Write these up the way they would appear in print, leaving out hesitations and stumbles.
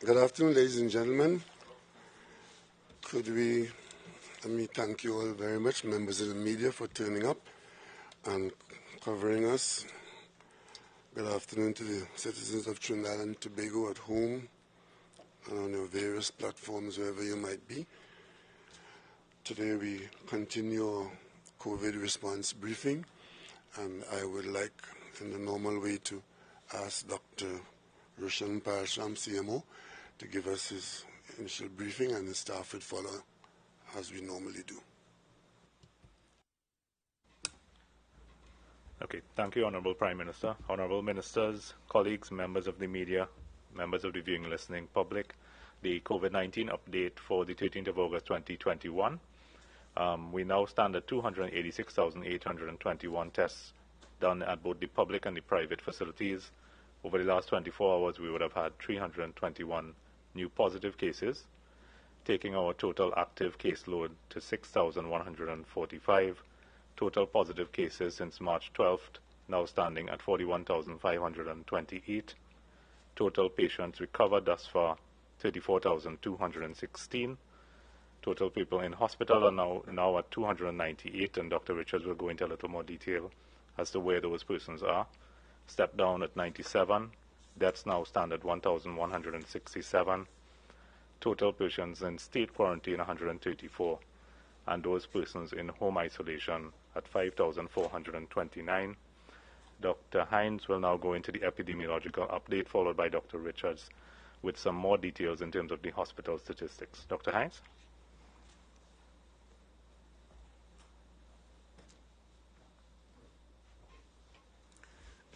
Good afternoon, ladies and gentlemen. Let me thank you all very much, members of the media, for turning up and covering us. Good afternoon to the citizens of Trinidad and Tobago at home and on your various platforms, wherever you might be. Today we continue our COVID response briefing, and I would like, in the normal way, to ask Dr. Roshan Parashram, CMO, to give us his initial briefing, and the staff would follow as we normally do. Okay, thank you, Honourable Prime Minister. Honourable Ministers, colleagues, members of the media, members of the viewing and listening public, the COVID-19 update for the 13th of August 2021. We now stand at 286,821 tests done at both the public and the private facilities. Over the last 24 hours, we would have had 321 new positive cases, taking our total active caseload to 6,145. Total positive cases since March 12th, now standing at 41,528. Total patients recovered thus far, 34,216. Total people in hospital are now at 298, and Dr. Richards will go into a little more detail as to where those persons are. Step down at 97. Deaths now stand at 1,167. Total patients in state quarantine 134, and those persons in home isolation at 5,429. Dr. Hines will now go into the epidemiological update, followed by Dr. Richards with some more details in terms of the hospital statistics. Dr. Hines?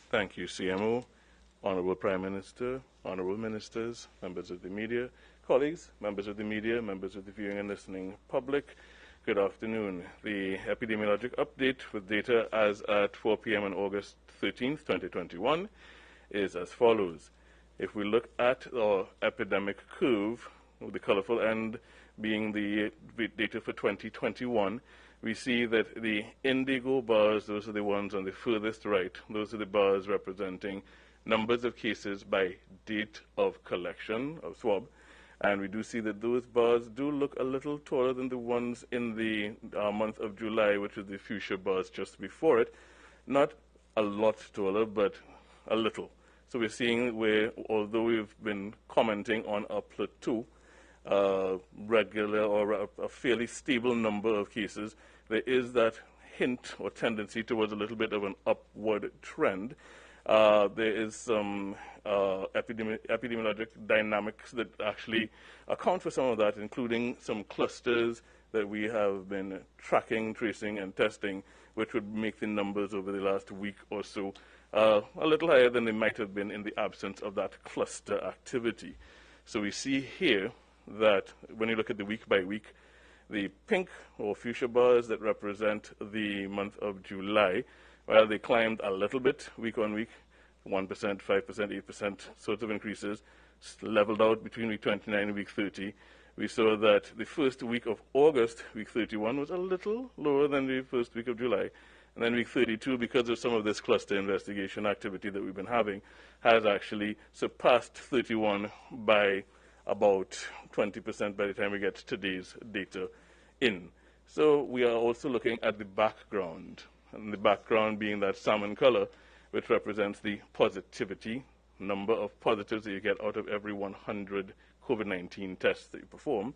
Thank you, CMO. Honourable Prime Minister, Honourable Ministers, members of the media, colleagues, members of the media, members of the viewing and listening public, good afternoon. The epidemiologic update with data as at 4 p.m. on August 13th, 2021 is as follows. If we look at our epidemic curve, with the colourful end being the data for 2021, we see that the indigo bars, those are the ones on the furthest right, those are the bars representing numbers of cases by date of collection of swab. And we do see that those bars do look a little taller than the ones in the month of July, which is the fuchsia bars just before it. Not a lot taller, but a little. So we're seeing where, although we've been commenting on a plateau, regular or a fairly stable number of cases, there is that hint or tendency towards a little bit of an upward trend. There is some epidemiologic dynamics that actually account for some of that, including some clusters that we have been tracking, tracing, and testing, which would make the numbers over the last week or so a little higher than they might have been in the absence of that cluster activity. So we see here that when you look at the week by week, the pink or fuchsia bars that represent the month of July, well, they climbed a little bit week on week, 1%, 5%, 8% sorts of increases, leveled out between week 29 and week 30. We saw that the first week of August, week 31, was a little lower than the first week of July. And then week 32, because of some of this cluster investigation activity that we've been having, has actually surpassed 31 by about 20% by the time we get today's data in. So we are also looking at the background, and the background being that salmon color, which represents the positivity, number of positives that you get out of every 100 COVID-19 tests that you perform.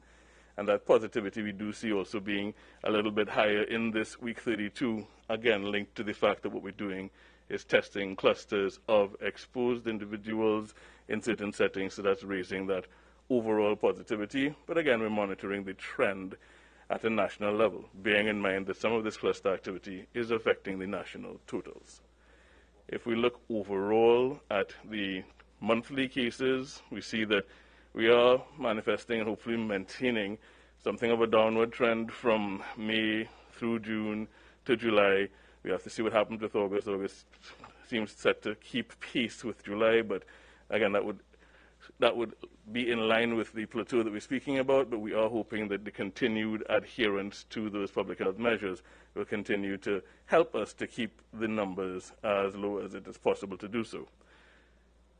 And that positivity we do see also being a little bit higher in this week 32, again linked to the fact that what we're doing is testing clusters of exposed individuals in certain settings, so that's raising that overall positivity. But again, we're monitoring the trend at a national level, bearing in mind that some of this cluster activity is affecting the national totals. If we look overall at the monthly cases, we see that we are manifesting and hopefully maintaining something of a downward trend from May through June to July. We have to see what happens with August. August seems set to keep pace with July, but again, that would be in line with the plateau that we're speaking about, but we are hoping that the continued adherence to those public health measures will continue to help us to keep the numbers as low as it is possible to do so.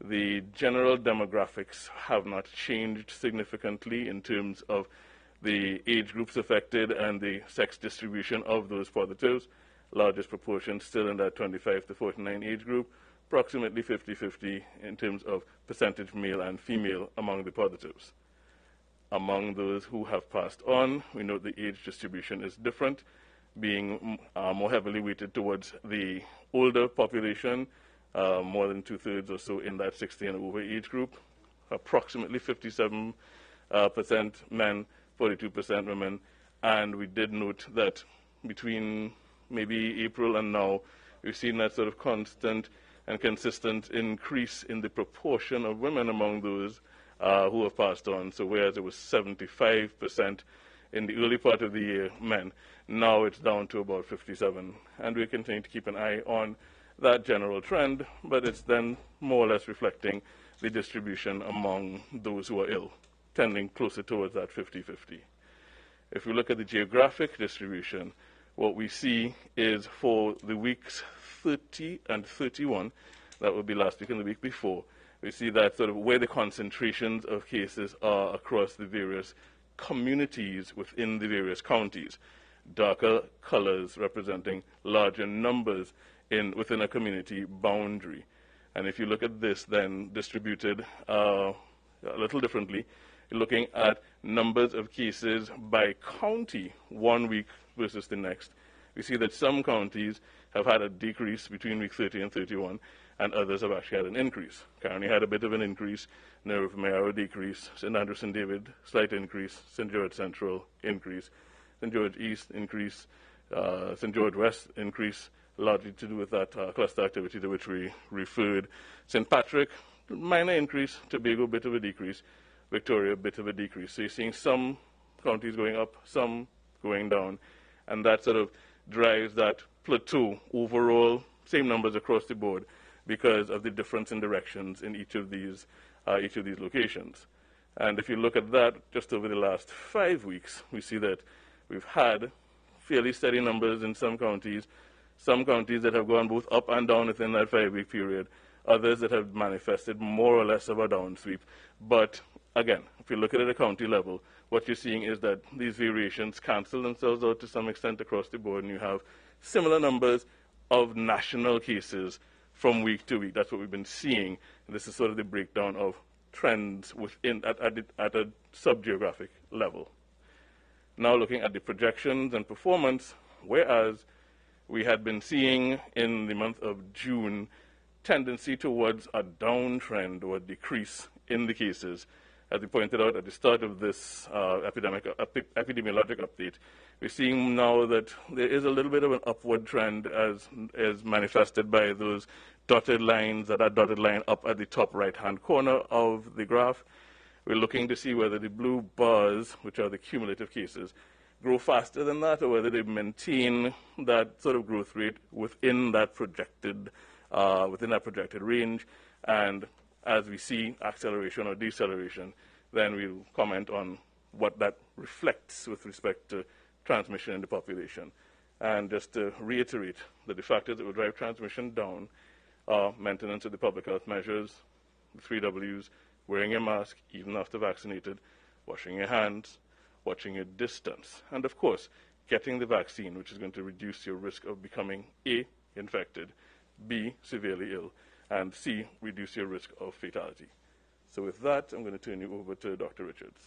The general demographics have not changed significantly in terms of the age groups affected and the sex distribution of those positives. Largest proportion still in that 25 to 49 age group, approximately 50-50 in terms of percentage male and female among the positives. Among those who have passed on, we note the age distribution is different, being more heavily weighted towards the older population, more than 2/3 or so in that 60 and over age group, approximately 57% men, 42% women, and we did note that between maybe April and now, we've seen that sort of constant and consistent increase in the proportion of women among those who have passed on. So whereas it was 75% in the early part of the year, men, now it's down to about 57%. And we continue to keep an eye on that general trend, but it's then more or less reflecting the distribution among those who are ill, tending closer towards that 50-50. If we look at the geographic distribution, what we see is for the weeks 30 and 31, that would be last week and the week before, we see that sort of where the concentrations of cases are across the various communities within the various counties. Darker colors representing larger numbers within a community boundary. And if you look at this then distributed a little differently, you're looking at numbers of cases by county 1 week versus the next. We see that some counties have had a decrease between week 30 and 31, and others have actually had an increase. Carney had a bit of an increase, Nerve-Mayaro decrease, St. Andrew, St. David, slight increase, St. George Central, increase, St. George East, increase, St. George West, increase, largely to do with that cluster activity to which we referred. St. Patrick, minor increase, Tobago, bit of a decrease, Victoria, bit of a decrease. So you're seeing some counties going up, some going down, and that sort of drives that plateau overall, same numbers across the board, because of the difference in directions in each of these locations. And if you look at that just over the last 5 weeks, we see that we've had fairly steady numbers in some counties that have gone both up and down within that 5-week period, others that have manifested more or less of a downsweep. But again, if you look at it at a county level, what you're seeing is that these variations cancel themselves out to some extent across the board, and you have similar numbers of national cases from week to week. That's what we've been seeing. And this is sort of the breakdown of trends within at a sub-geographic level. Now looking at the projections and performance, whereas we had been seeing in the month of June tendency towards a downtrend or a decrease in the cases, as we pointed out at the start of this epidemiological update, we're seeing now that there is a little bit of an upward trend as manifested by those dotted lines, that dotted line up at the top right-hand corner of the graph. We're looking to see whether the blue bars, which are the cumulative cases, grow faster than that, or whether they maintain that sort of growth rate within that projected range. And as we see acceleration or deceleration, then we'll comment on what that reflects with respect to transmission in the population. And just to reiterate that the factors that will drive transmission down are maintenance of the public health measures, the 3 Ws, wearing your mask even after vaccinated, washing your hands, watching your distance, and of course, getting the vaccine, which is going to reduce your risk of becoming A, infected, B, severely ill, and C, reduce your risk of fatality. So with that, I'm going to turn you over to Dr. Richards.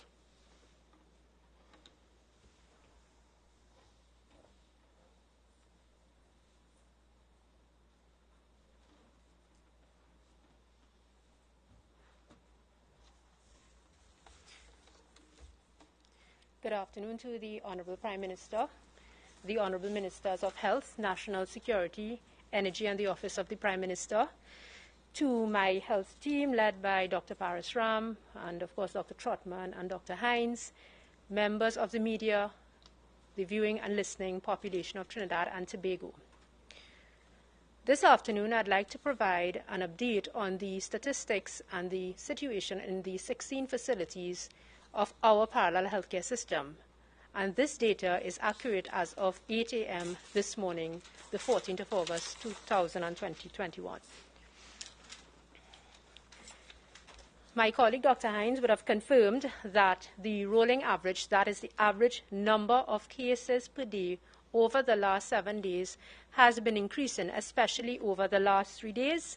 Good afternoon to the Honorable Prime Minister, the Honorable Ministers of Health, National Security, Energy, and the Office of the Prime Minister, to my health team led by Dr. Paris Ram and, of course, Dr. Trotman and Dr. Hines, members of the media, the viewing and listening population of Trinidad and Tobago. This afternoon, I'd like to provide an update on the statistics and the situation in the 16 facilities of our parallel healthcare system. And this data is accurate as of 8 a.m. this morning, the 14th of August, 2021. my colleague Dr. Hines would have confirmed that the rolling average, that is the average number of cases per day over the last 7 days, has been increasing, especially over the last 3 days.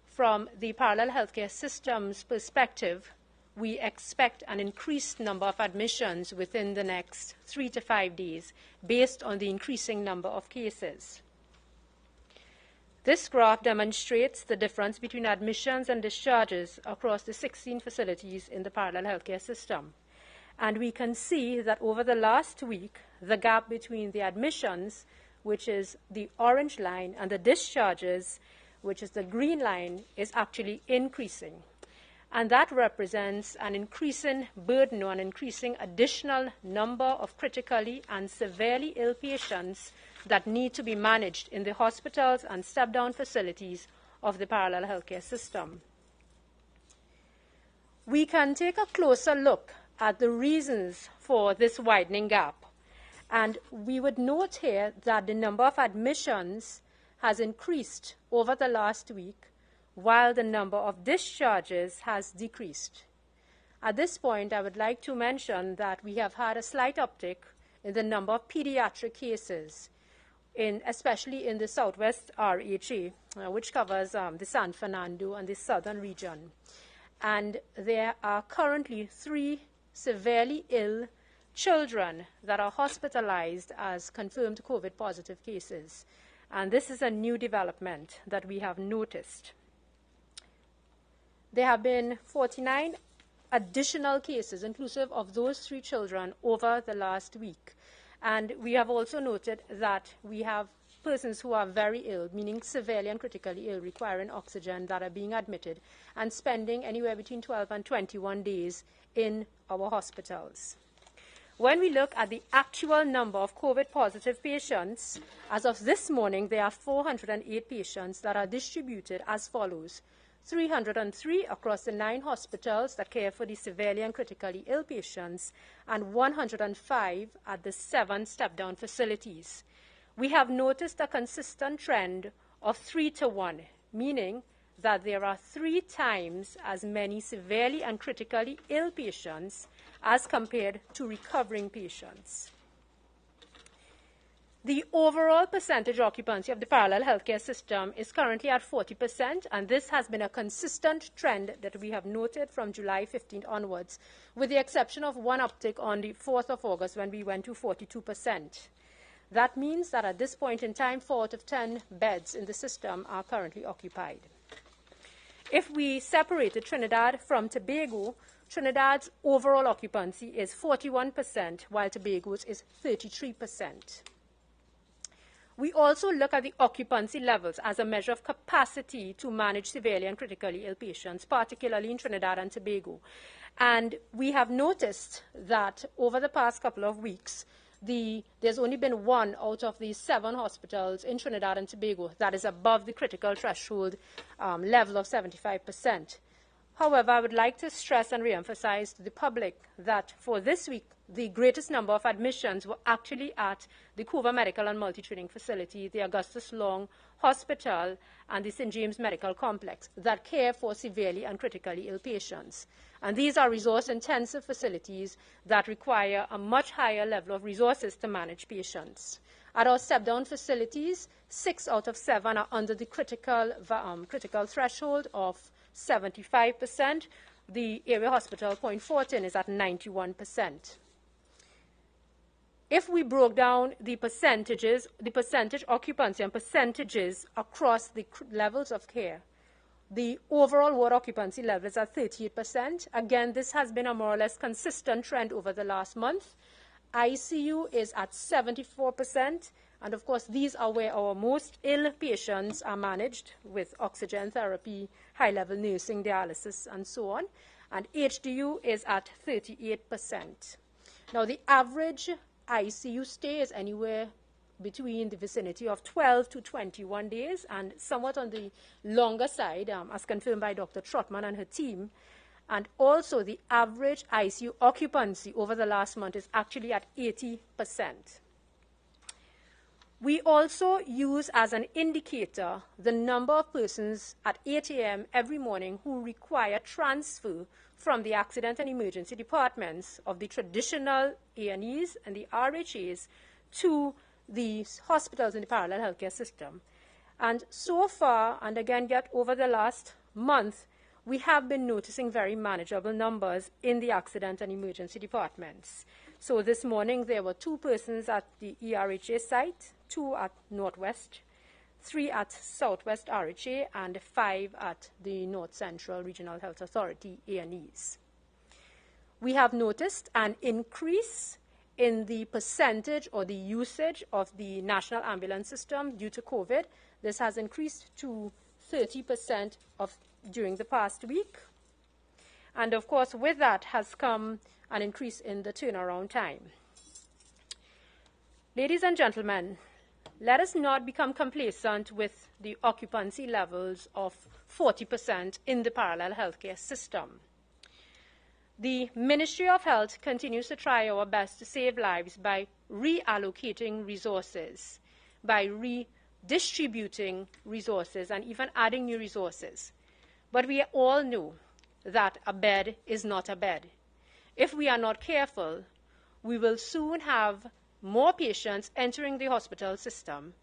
From the parallel healthcare system's perspective, we expect an increased number of admissions within the next 3 to 5 days based on the increasing number of cases. This graph demonstrates the difference between admissions and discharges across the 16 facilities in the parallel healthcare system. And we can see that over the last week, the gap between the admissions, which is the orange line, and the discharges, which is the green line, is actually increasing. And that represents an increasing burden or an increasing additional number of critically and severely ill patients that need to be managed in the hospitals and step-down facilities of the parallel healthcare system. We can take a closer look at the reasons for this widening gap. And we would note here that the number of admissions has increased over the last week, while the number of discharges has decreased. At this point, I would like to mention that we have had a slight uptick in the number of pediatric cases, especially in the Southwest RHA, which covers the San Fernando and the southern region. And there are currently 3 severely ill children that are hospitalized as confirmed COVID-positive cases. And this is a new development that we have noticed. There have been 49 additional cases, inclusive of those 3 children, over the last week. And we have also noted that we have persons who are very ill, meaning severely and critically ill, requiring oxygen, that are being admitted and spending anywhere between 12 and 21 days in our hospitals. When we look at the actual number of COVID-positive patients, as of this morning, there are 408 patients that are distributed as follows: 303 across the 9 hospitals that care for the severely and critically ill patients, and 105 at the 7 step-down facilities. We have noticed a consistent trend of 3 to 1, meaning that there are 3 times as many severely and critically ill patients as compared to recovering patients. The overall percentage occupancy of the parallel healthcare system is currently at 40%, and this has been a consistent trend that we have noted from July 15th onwards, with the exception of one uptick on the 4th of August when we went to 42%. That means that at this point in time, 4 out of 10 beds in the system are currently occupied. If we separated Trinidad from Tobago, Trinidad's overall occupancy is 41%, while Tobago's is 33%. We also look at the occupancy levels as a measure of capacity to manage severely and critically ill patients, particularly in Trinidad and Tobago. And we have noticed that over the past couple of weeks, there's only been 1 out of the 7 hospitals in Trinidad and Tobago that is above the critical threshold level of 75%. However, I would like to stress and reemphasize to the public that for this week, the greatest number of admissions were actually at the Cuba Medical and Multi-Training Facility, the Augustus Long Hospital, and the St. James Medical Complex that care for severely and critically ill patients. And these are resource-intensive facilities that require a much higher level of resources to manage patients. At our step-down facilities, 6 out of 7 are under the critical threshold of 75%. The area hospital, Point Fortin, is at 91%. If we broke down the percentage occupancy and percentages across the levels of care, the overall ward occupancy level is at 38%. Again, this has been a more or less consistent trend over the last month. ICU is at 74%. And of course, these are where our most ill patients are managed with oxygen therapy, high-level nursing, dialysis, and so on. And HDU is at 38%. Now, the average ICU stay is anywhere between the vicinity of 12 to 21 days, and somewhat on the longer side, as confirmed by Dr. Trotman and her team. And also, the average ICU occupancy over the last month is actually at 80%. We also use as an indicator the number of persons at 8 a.m. every morning who require transfer from the accident and emergency departments of the traditional A&Es and the RHAs to the hospitals in the parallel healthcare system. And so far, and again yet over the last month, we have been noticing very manageable numbers in the accident and emergency departments. So this morning there were 2 persons at the ERHA site, 2 at Northwest, 3 at Southwest RHA, and 5 at the North Central Regional Health Authority A&Es. We have noticed an increase in the percentage or the usage of the National Ambulance System due to COVID. This has increased to 30% during the past week. And of course, with that has come an increase in the turnaround time. Ladies and gentlemen, let us not become complacent with the occupancy levels of 40% in the parallel healthcare system. The Ministry of Health continues to try our best to save lives by reallocating resources, by redistributing resources, and even adding new resources. But we all know that a bed is not a bed. If we are not careful, we will soon have more patients entering the hospital system,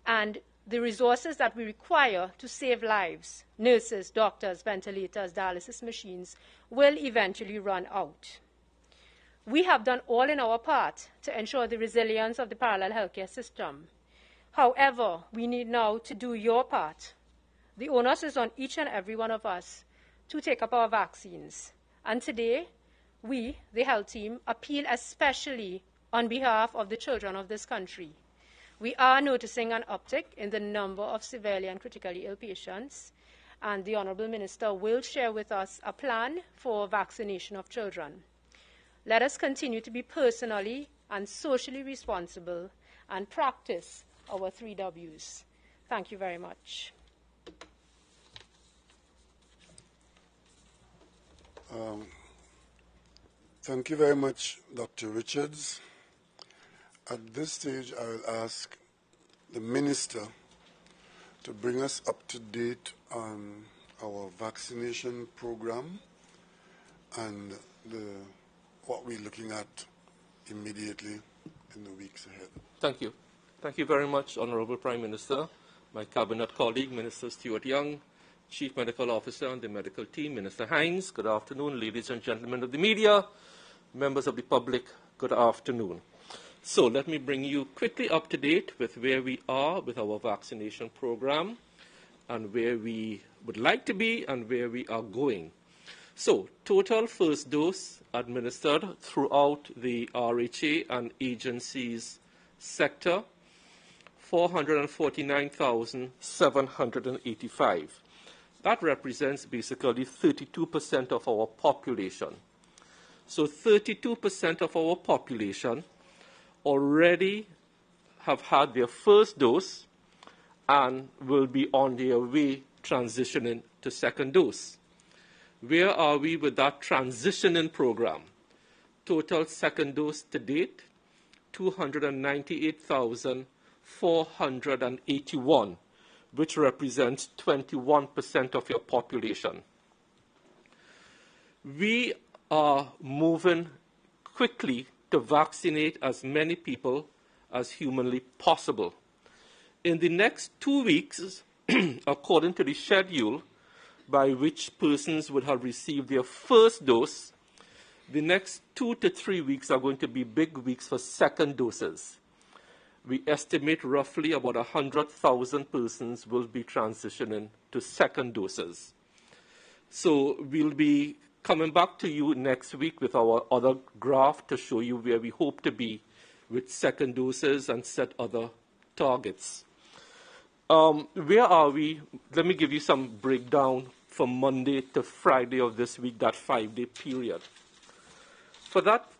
and the resources that we require to save lives, nurses, doctors, ventilators, dialysis machines, will eventually run out. We have done all in our part to ensure the resilience of the parallel healthcare system. However, we need now to do your part. The onus is on each and every one of us to take up our vaccines. And today, we, the health team, appeal especially on behalf of the children of this country. We are noticing an uptick in the number of severely and critically ill patients, and the Honourable Minister will share with us a plan for vaccination of children. Let us continue to be personally and socially responsible and practice our 3 Ws. Thank you very much. Thank you very much, Dr. Richards. At this stage, I will ask the Minister to bring us up to date on our vaccination program and what we're looking at immediately in the weeks ahead. Thank you. Thank you very much, Honourable Prime Minister, my Cabinet colleague, Minister Stuart Young, Chief Medical Officer and the medical team, Minister Hines. Good afternoon, ladies and gentlemen of the media, members of the public, good afternoon. So let me bring you quickly up to date with where we are with our vaccination program and where we would like to be and where we are going. So total first dose administered throughout the RHA and agencies sector, 449,785. That represents basically 32% of our population. So 32% of our population already have had their first dose and will be on their way transitioning to second dose. Where are we with that transitioning program? Total second dose to date, 298,481, which represents 21% of your population. We are moving quickly to vaccinate as many people as humanly possible. In the next 2 weeks, according to the schedule by which persons would have received their first dose, the next 2 to 3 weeks are going to be big weeks for second doses. We estimate roughly about 100,000 persons will be transitioning to second doses. So we'll be coming back to you next week with our other graph to show you where we hope to be with second doses and set other targets. Where are we? Let me give you some breakdown from Monday to Friday of this week, that 5-day period. For that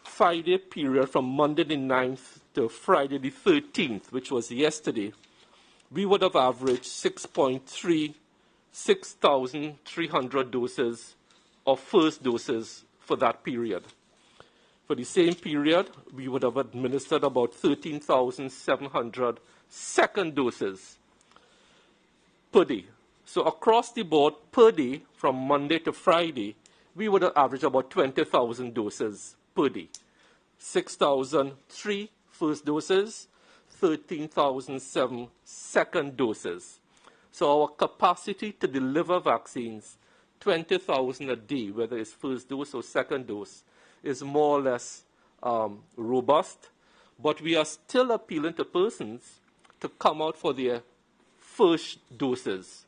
5-day period from Monday the 9th to Friday the 13th, which was yesterday, we would have averaged 6,300 doses of first doses for that period. For the same period, we would have administered about 13,700 second doses per day. So across the board, per day, from Monday to Friday, we would have averaged about 20,000 doses per day. 6,003 first doses, 13,007 second doses. So our capacity to deliver vaccines, 20,000 a day, whether it's first dose or second dose, is more or less robust. But we are still appealing to persons to come out for their first doses.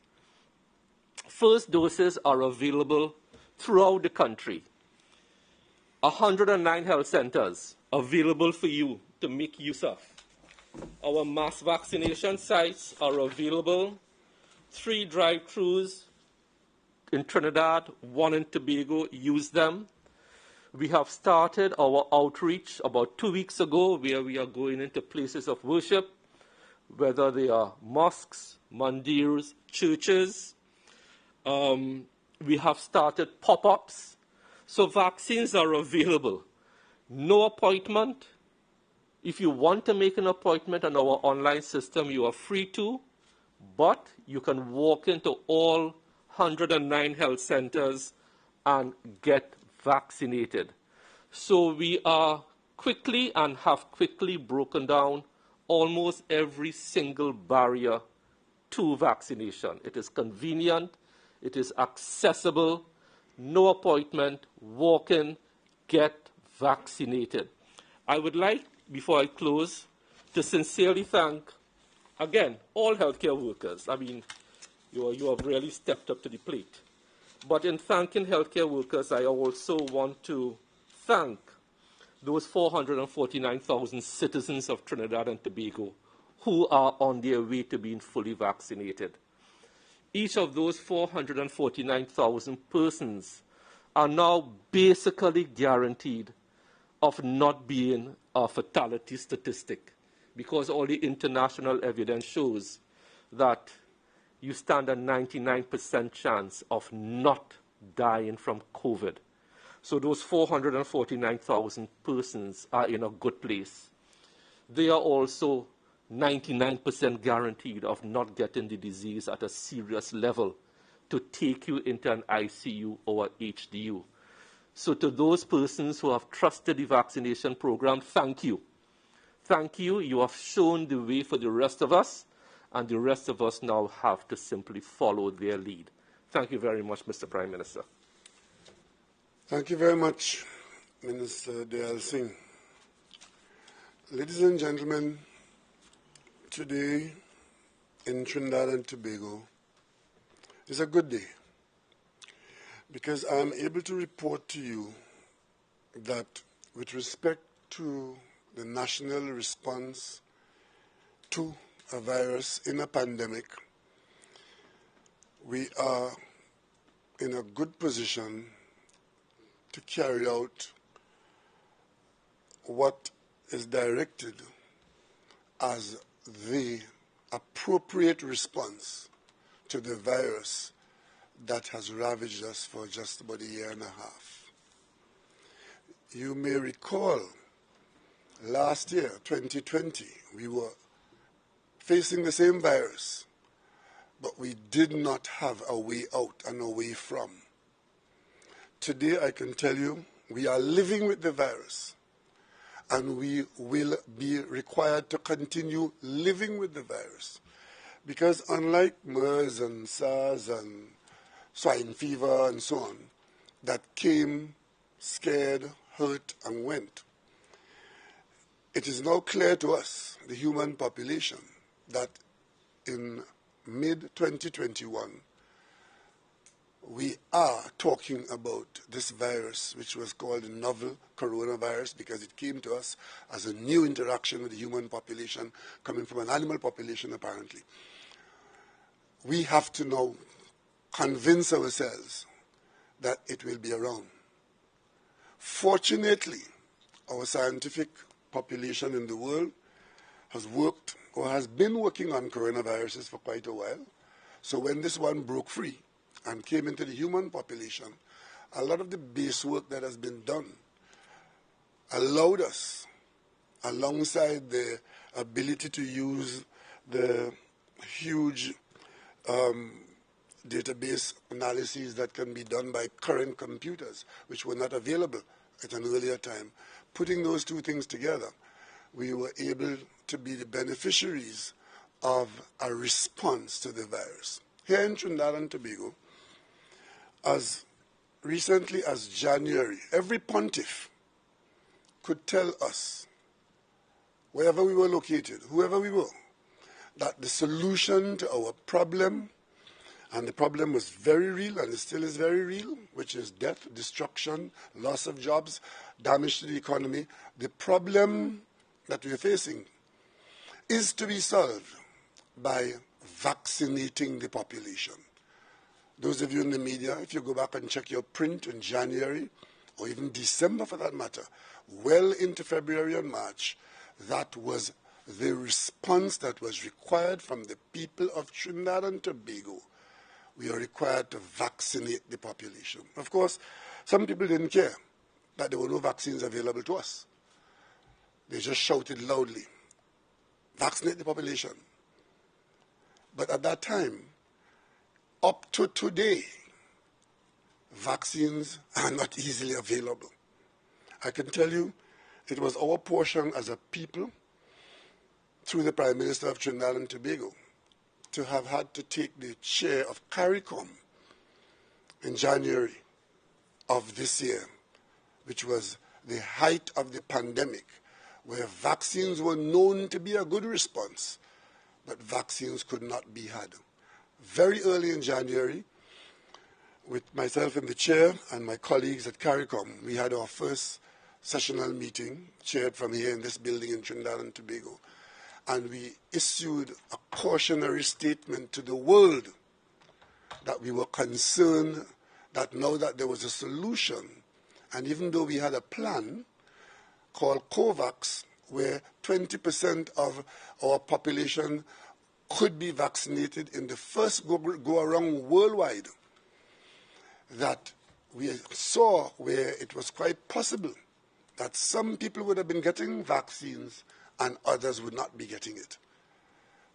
First doses are available throughout the country. 109 health centers available for you to make use of. Our mass vaccination sites are available. 3 drive-thrus in Trinidad, 1 in Tobago. Use them. We have started our outreach about 2 weeks ago, where we are going into places of worship, whether they are mosques, mandirs, churches. We have started pop-ups. So vaccines are available. No appointment. If you want to make an appointment on our online system, you are free to, but you can walk into all 109 health centers and get vaccinated. So we are quickly and have quickly broken down almost every single barrier to vaccination. It is convenient, it is accessible, no appointment, walk in, get vaccinated. I would like, before I close, to sincerely thank, again, all healthcare workers. I mean, you have really stepped up to the plate. But in thanking healthcare workers, I also want to thank those 449,000 citizens of Trinidad and Tobago who are on their way to being fully vaccinated. Each of those 449,000 persons are now basically guaranteed of not being a fatality statistic, because all the international evidence shows that you stand a 99% chance of not dying from COVID. So those 449,000 persons are in a good place. They are also 99% guaranteed of not getting the disease at a serious level to take you into an ICU or HDU. So to those persons who have trusted the vaccination program, thank you. Thank you. You have shown the way for the rest of us, and the rest of us now have to simply follow their lead. Thank you very much, Mr. Prime Minister. Thank you very much, Minister Dayal Singh. Ladies and gentlemen, today in Trinidad and Tobago is a good day, because I am able to report to you that with respect to the national response to a virus in a pandemic, we are in a good position to carry out what is directed as the appropriate response to the virus that has ravaged us for just about a year and a half. You may recall last year, 2020, we were facing the same virus, but we did not have a way out and a way from. Today, I can tell you, we are living with the virus, and we will be required to continue living with the virus. Because unlike MERS and SARS and swine fever and so on, that came, scared, hurt, and went, it is now clear to us, the human population, that in mid-2021, we are talking about this virus, which was called the novel coronavirus, because it came to us as a new interaction with the human population, coming from an animal population, apparently. We have to now convince ourselves that it will be around. Fortunately, our scientific population in the world has worked or has been working on coronaviruses for quite a while. So when this one broke free and came into the human population, a lot of the base work that has been done allowed us, alongside the ability to use the huge database analyses that can be done by current computers, which were not available at an earlier time. Putting those two things together, we were able to be the beneficiaries of a response to the virus. Here in Trinidad and Tobago, as recently as January, every pontiff could tell us, wherever we were located, whoever we were, that the solution to our problem, and the problem was very real and it still is very real, which is death, destruction, loss of jobs, damage to the economy. The problem that we're facing is to be solved by vaccinating the population. Those of you in the media, if you go back and check your print in January, or even December for that matter, well into February and March, that was the response that was required from the people of Trinidad and Tobago. We are required to vaccinate the population. Of course, some people didn't care that there were no vaccines available to us. They just shouted loudly, vaccinate the population. But at that time, up to today, vaccines are not easily available. I can tell you, it was our portion as a people, through the Prime Minister of Trinidad and Tobago, to have had to take the chair of CARICOM in January of this year, which was the height of the pandemic, where vaccines were known to be a good response, but vaccines could not be had. Very early in January, with myself in the chair and my colleagues at CARICOM, we had our first sessional meeting, chaired from here in this building in Trinidad and Tobago, and we issued a cautionary statement to the world that we were concerned that now that there was a solution, and even though we had a plan called COVAX, where 20% of our population could be vaccinated in the first go-around worldwide, that we saw where it was quite possible that some people would have been getting vaccines and others would not be getting it.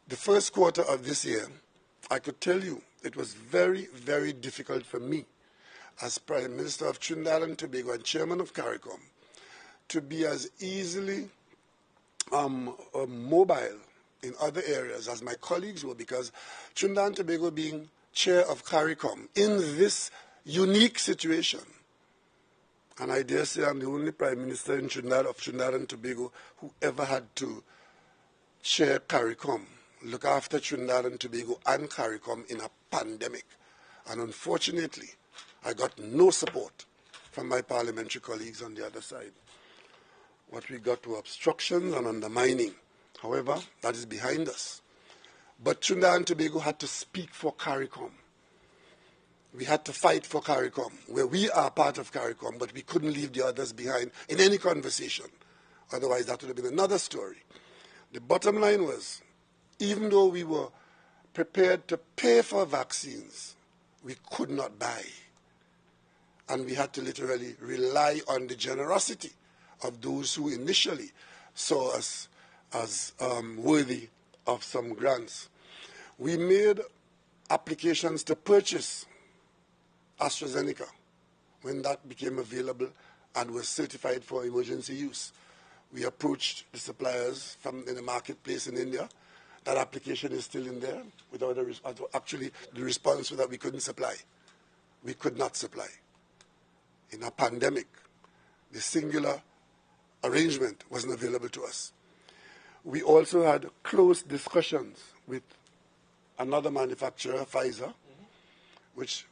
The first quarter of this year, I could tell you it was very, very difficult for me as Prime Minister of Trinidad and Tobago and Chairman of CARICOM to be as easily mobile in other areas as my colleagues were, because Trinidad and Tobago, being chair of CARICOM in this unique situation, and I dare say I'm the only Prime Minister in Trinidad and Tobago who ever had to chair CARICOM, look after Trinidad and Tobago and CARICOM in a pandemic. And unfortunately, I got no support from my parliamentary colleagues on the other side. What we got were obstructions and undermining. However, that is behind us. But Trinidad and Tobago had to speak for CARICOM. We had to fight for CARICOM, where we are part of CARICOM, but we couldn't leave the others behind in any conversation. Otherwise, that would have been another story. The bottom line was, even though we were prepared to pay for vaccines, we could not buy. And we had to literally rely on the generosity of those who initially saw us as worthy of some grants. We made applications to purchase AstraZeneca when that became available and was certified for emergency use. We approached the suppliers in the marketplace in India. That application is still in there. Actually, the response was that we couldn't supply. We could not supply. In a pandemic, the singular arrangement wasn't available to us. We also had close discussions with another manufacturer, Pfizer, which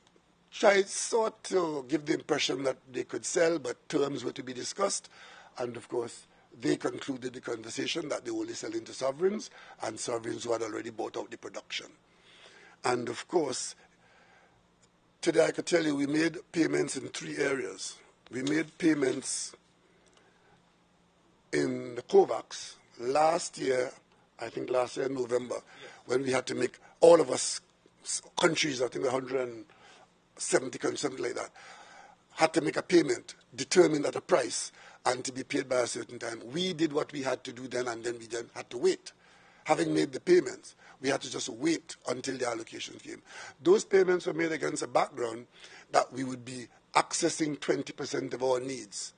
sought to give the impression that they could sell, but terms were to be discussed. And of course, they concluded the conversation that they were only selling to sovereigns, and sovereigns who had already bought out the production. And of course, today I could tell you we made payments in 3 areas. We made payments in the COVAX last year, I think last year in November, when we had to make, all of us countries, I think 170 countries, something like that, had to make a payment determined at a price, and to be paid by a certain time. We did what we had to do then, and then we then had to wait. Having made the payments, we had to just wait until the allocation came. Those payments were made against a background that we would be accessing 20% of our needs,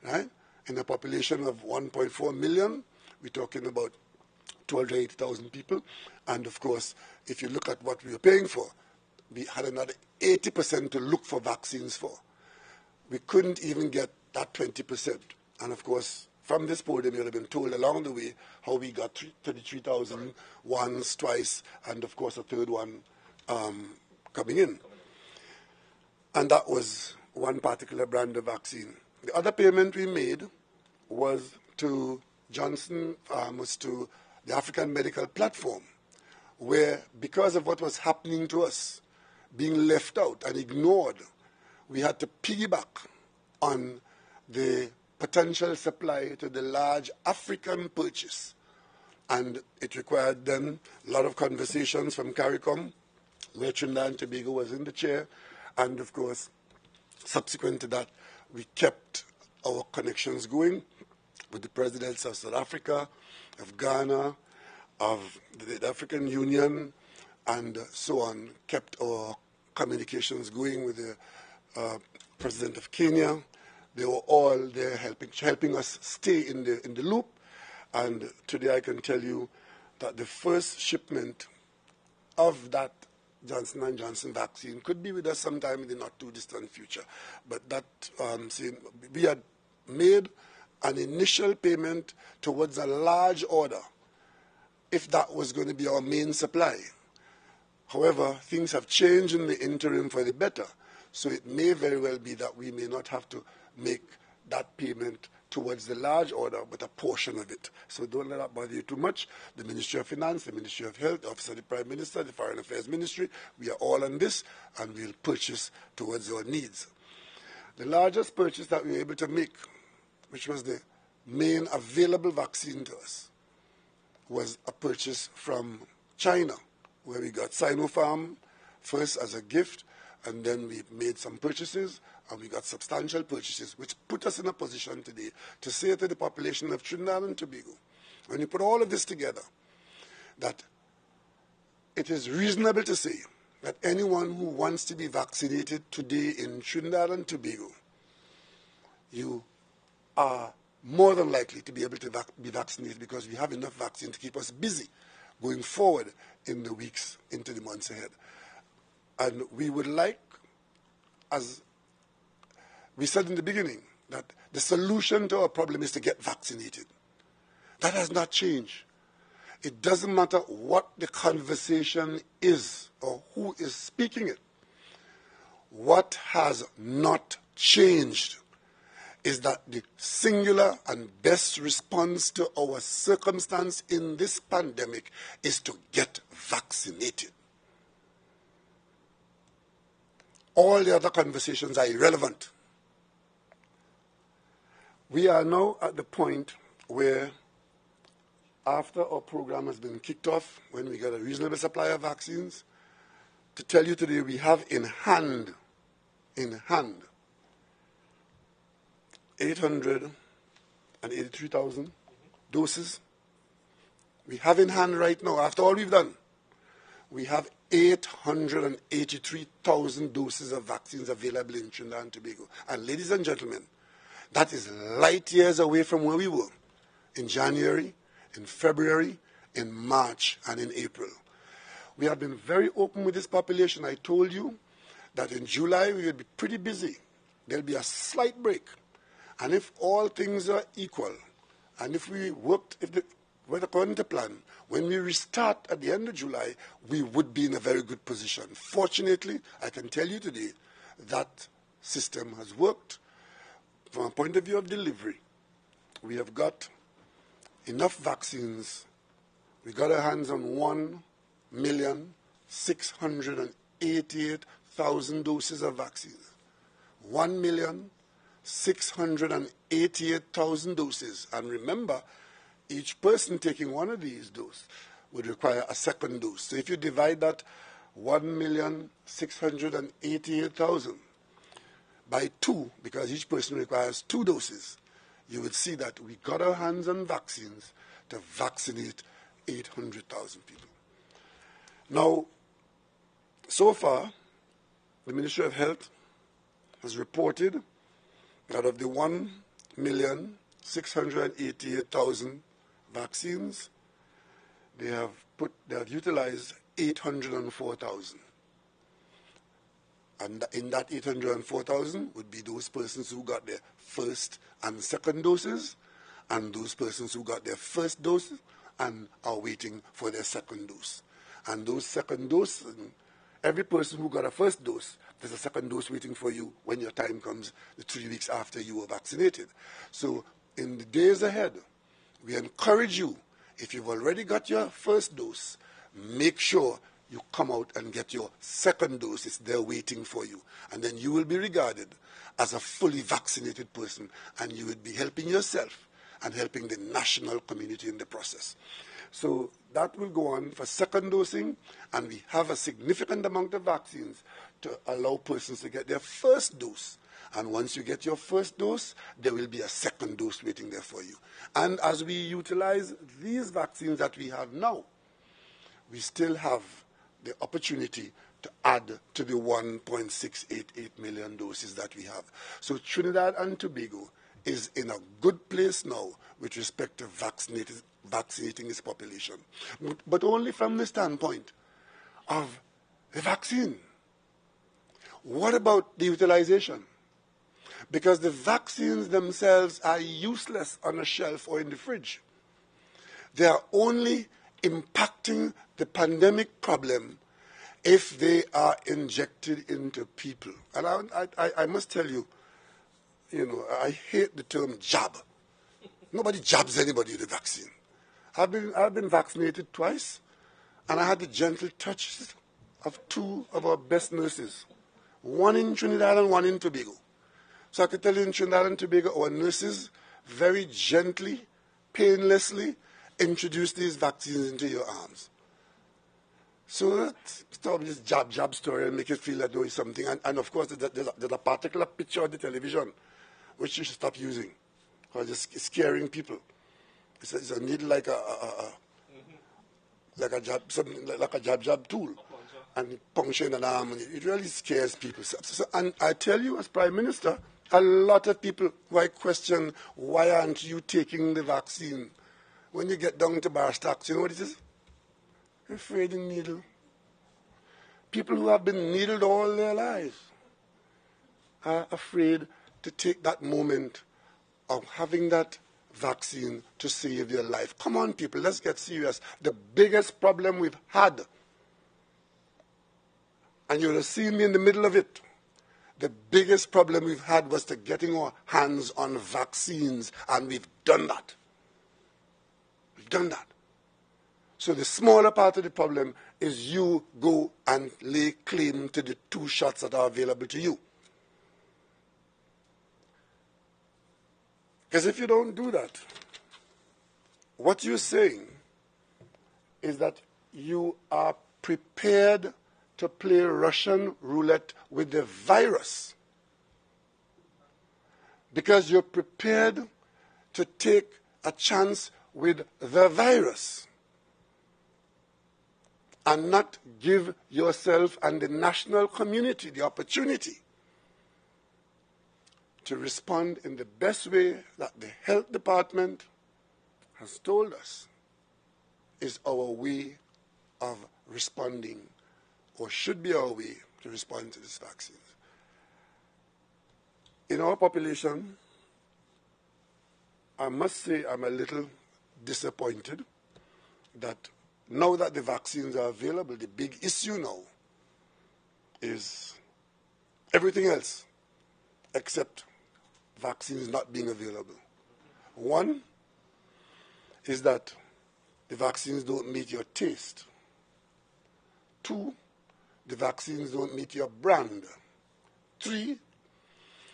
right? In a population of 1.4 million, we're talking about 280,000 people. And of course, if you look at what we were paying for, we had another 80% to look for vaccines for. We couldn't even get that 20%. And of course, from this podium, you would have been told along the way how we got 33,000 once, twice, and of course a third one coming in. And that was one particular brand of vaccine. The other payment we made was to Johnson, was to the African Medical Platform, where because of what was happening to us, being left out and ignored, we had to piggyback on the potential supply to the large African purchase. And it required then a lot of conversations from CARICOM, where Trinidad and Tobago was in the chair. And of course, subsequent to that, we kept our connections going with the presidents of South Africa, of Ghana, of the African Union, and so on, kept our communications going with the president of Kenya. They were all there helping us stay in the loop. And today I can tell you that the first shipment of that Johnson & Johnson vaccine could be with us sometime in the not too distant future. But that we had made an initial payment towards a large order if that was going to be our main supply. However, things have changed in the interim for the better, so it may very well be that we may not have to make that payment towards the large order, but a portion of it. So don't let that bother you too much. The Ministry of Finance, the Ministry of Health, the Office of the Prime Minister, the Foreign Affairs Ministry, we are all on this, and we'll purchase towards our needs. The largest purchase that we were able to make, which was the main available vaccine to us, was a purchase from China, where we got Sinopharm first as a gift, and then we made some purchases, and we got substantial purchases, which put us in a position today to say to the population of Trinidad and Tobago, when you put all of this together, that it is reasonable to say that anyone who wants to be vaccinated today in Trinidad and Tobago, you are more than likely to be able to be vaccinated, because we have enough vaccine to keep us busy going forward in the weeks into the months ahead. And we would like, as we said in the beginning, that the solution to our problem is to get vaccinated. That has not changed. It doesn't matter what the conversation is or who is speaking it. What has not changed is that the singular and best response to our circumstance in this pandemic is to get vaccinated. All the other conversations are irrelevant. We are now at the point where, after our program has been kicked off, when we get a reasonable supply of vaccines, to tell you today we have in hand 883,000 doses. We have in hand right now, after all we've done, we have 883,000 doses of vaccines available in Trinidad and Tobago. And ladies and gentlemen, that is light years away from where we were in January, in February, in March, and in April. We have been very open with this population. I told you that in July we will be pretty busy. There'll be a slight break. And if all things are equal, and if we worked, went according to plan, when we restart at the end of July, we would be in a very good position. Fortunately, I can tell you today that system has worked. From a point of view of delivery, we have got enough vaccines. We got our hands on 1,688,000 doses of vaccines. 1,688,000 doses. And remember, each person taking one of these doses would require a second dose. So if you divide that 1,688,000 by 2, because each person requires 2 doses, you would see that we got our hands on vaccines to vaccinate 800,000 people. Now, so far, the Ministry of Health has reported that of the 1,688,000 vaccines, they have utilized 804,000. And in that 804,000 would be those persons who got their first and second doses, and those persons who got their first dose and are waiting for their second dose. And those second doses, every person who got a first dose, there's a second dose waiting for you when your time comes, the 3 weeks after you were vaccinated. So in the days ahead, we encourage you, if you've already got your first dose, make sure you come out and get your second dose. It's there waiting for you. And then you will be regarded as a fully vaccinated person, and you will be helping yourself and helping the national community in the process. So that will go on for second dosing, and we have a significant amount of vaccines to allow persons to get their first dose. And once you get your first dose, there will be a second dose waiting there for you. And as we utilize these vaccines that we have now, we still have the opportunity to add to the 1.688 million doses that we have. So Trinidad and Tobago is in a good place now with respect to vaccinating its population, but only from the standpoint of the vaccine. What about the utilization? Because the vaccines themselves are useless on a shelf or in the fridge. They are only impacting the pandemic problem if they are injected into people. And I must tell you, I hate the term jab. Nobody jabs anybody with the vaccine. I've been vaccinated twice, and I had the gentle touch of two of our best nurses, one in Trinidad and one in Tobago. So I could tell you in Trinidad and Tobago, our nurses very gently, painlessly introduce these vaccines into your arms. So stop this jab story and make it feel like there is something. And of course, there's a particular picture on the television which you should stop using because it's scaring people. It's a needle like a jab, something like a jab tool, and it punctures in an arm, and it really scares people. And I tell you, as Prime Minister, a lot of people who I question, why aren't you taking the vaccine? When you get down to bar stocks, you know what it is? You're afraid of needle. People who have been needled all their lives are afraid to take that moment of having that vaccine to save their life. Come on, people, let's get serious. The biggest problem we've had, and you'll have seen me in the middle of it, the biggest problem we've had was to getting our hands on vaccines, and we've done that. We've done that. So the smaller part of the problem is you go and lay claim to the 2 shots that are available to you. Because if you don't do that, what you're saying is that you are prepared to play Russian roulette with the virus. Because you're prepared to take a chance with the virus and not give yourself and the national community the opportunity to respond in the best way that the health department has told us is our way of responding, or should be our way to respond to these vaccines. In our population, I must say I'm a little disappointed that now that the vaccines are available, the big issue now is everything else except vaccines not being available. One is that the vaccines don't meet your taste. 2, the vaccines don't meet your brand. 3,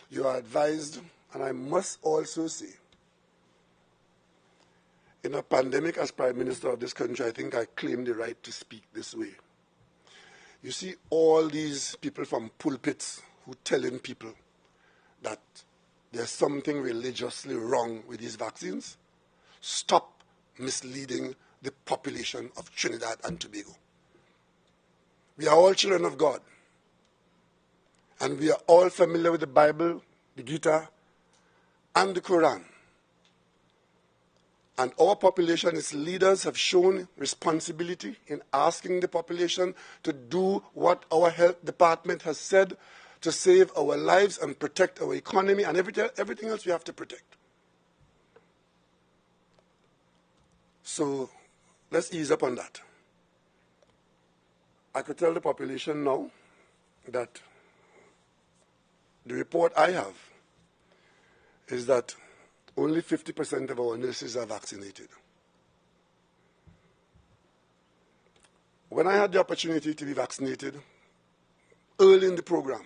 you are advised, and I must also say, in a pandemic, as Prime Minister of this country, I think I claim the right to speak this way. You see all these people from pulpits who telling people that there's something religiously wrong with these vaccines. Stop misleading the population of Trinidad and Tobago. We are all children of God. And we are all familiar with the Bible, the Gita, and the Quran. And our population, its leaders have shown responsibility in asking the population to do what our health department has said to save our lives and protect our economy and everything else we have to protect. So let's ease up on that. I could tell the population now that the report I have is that only 50% of our nurses are vaccinated. When I had the opportunity to be vaccinated, early in the program,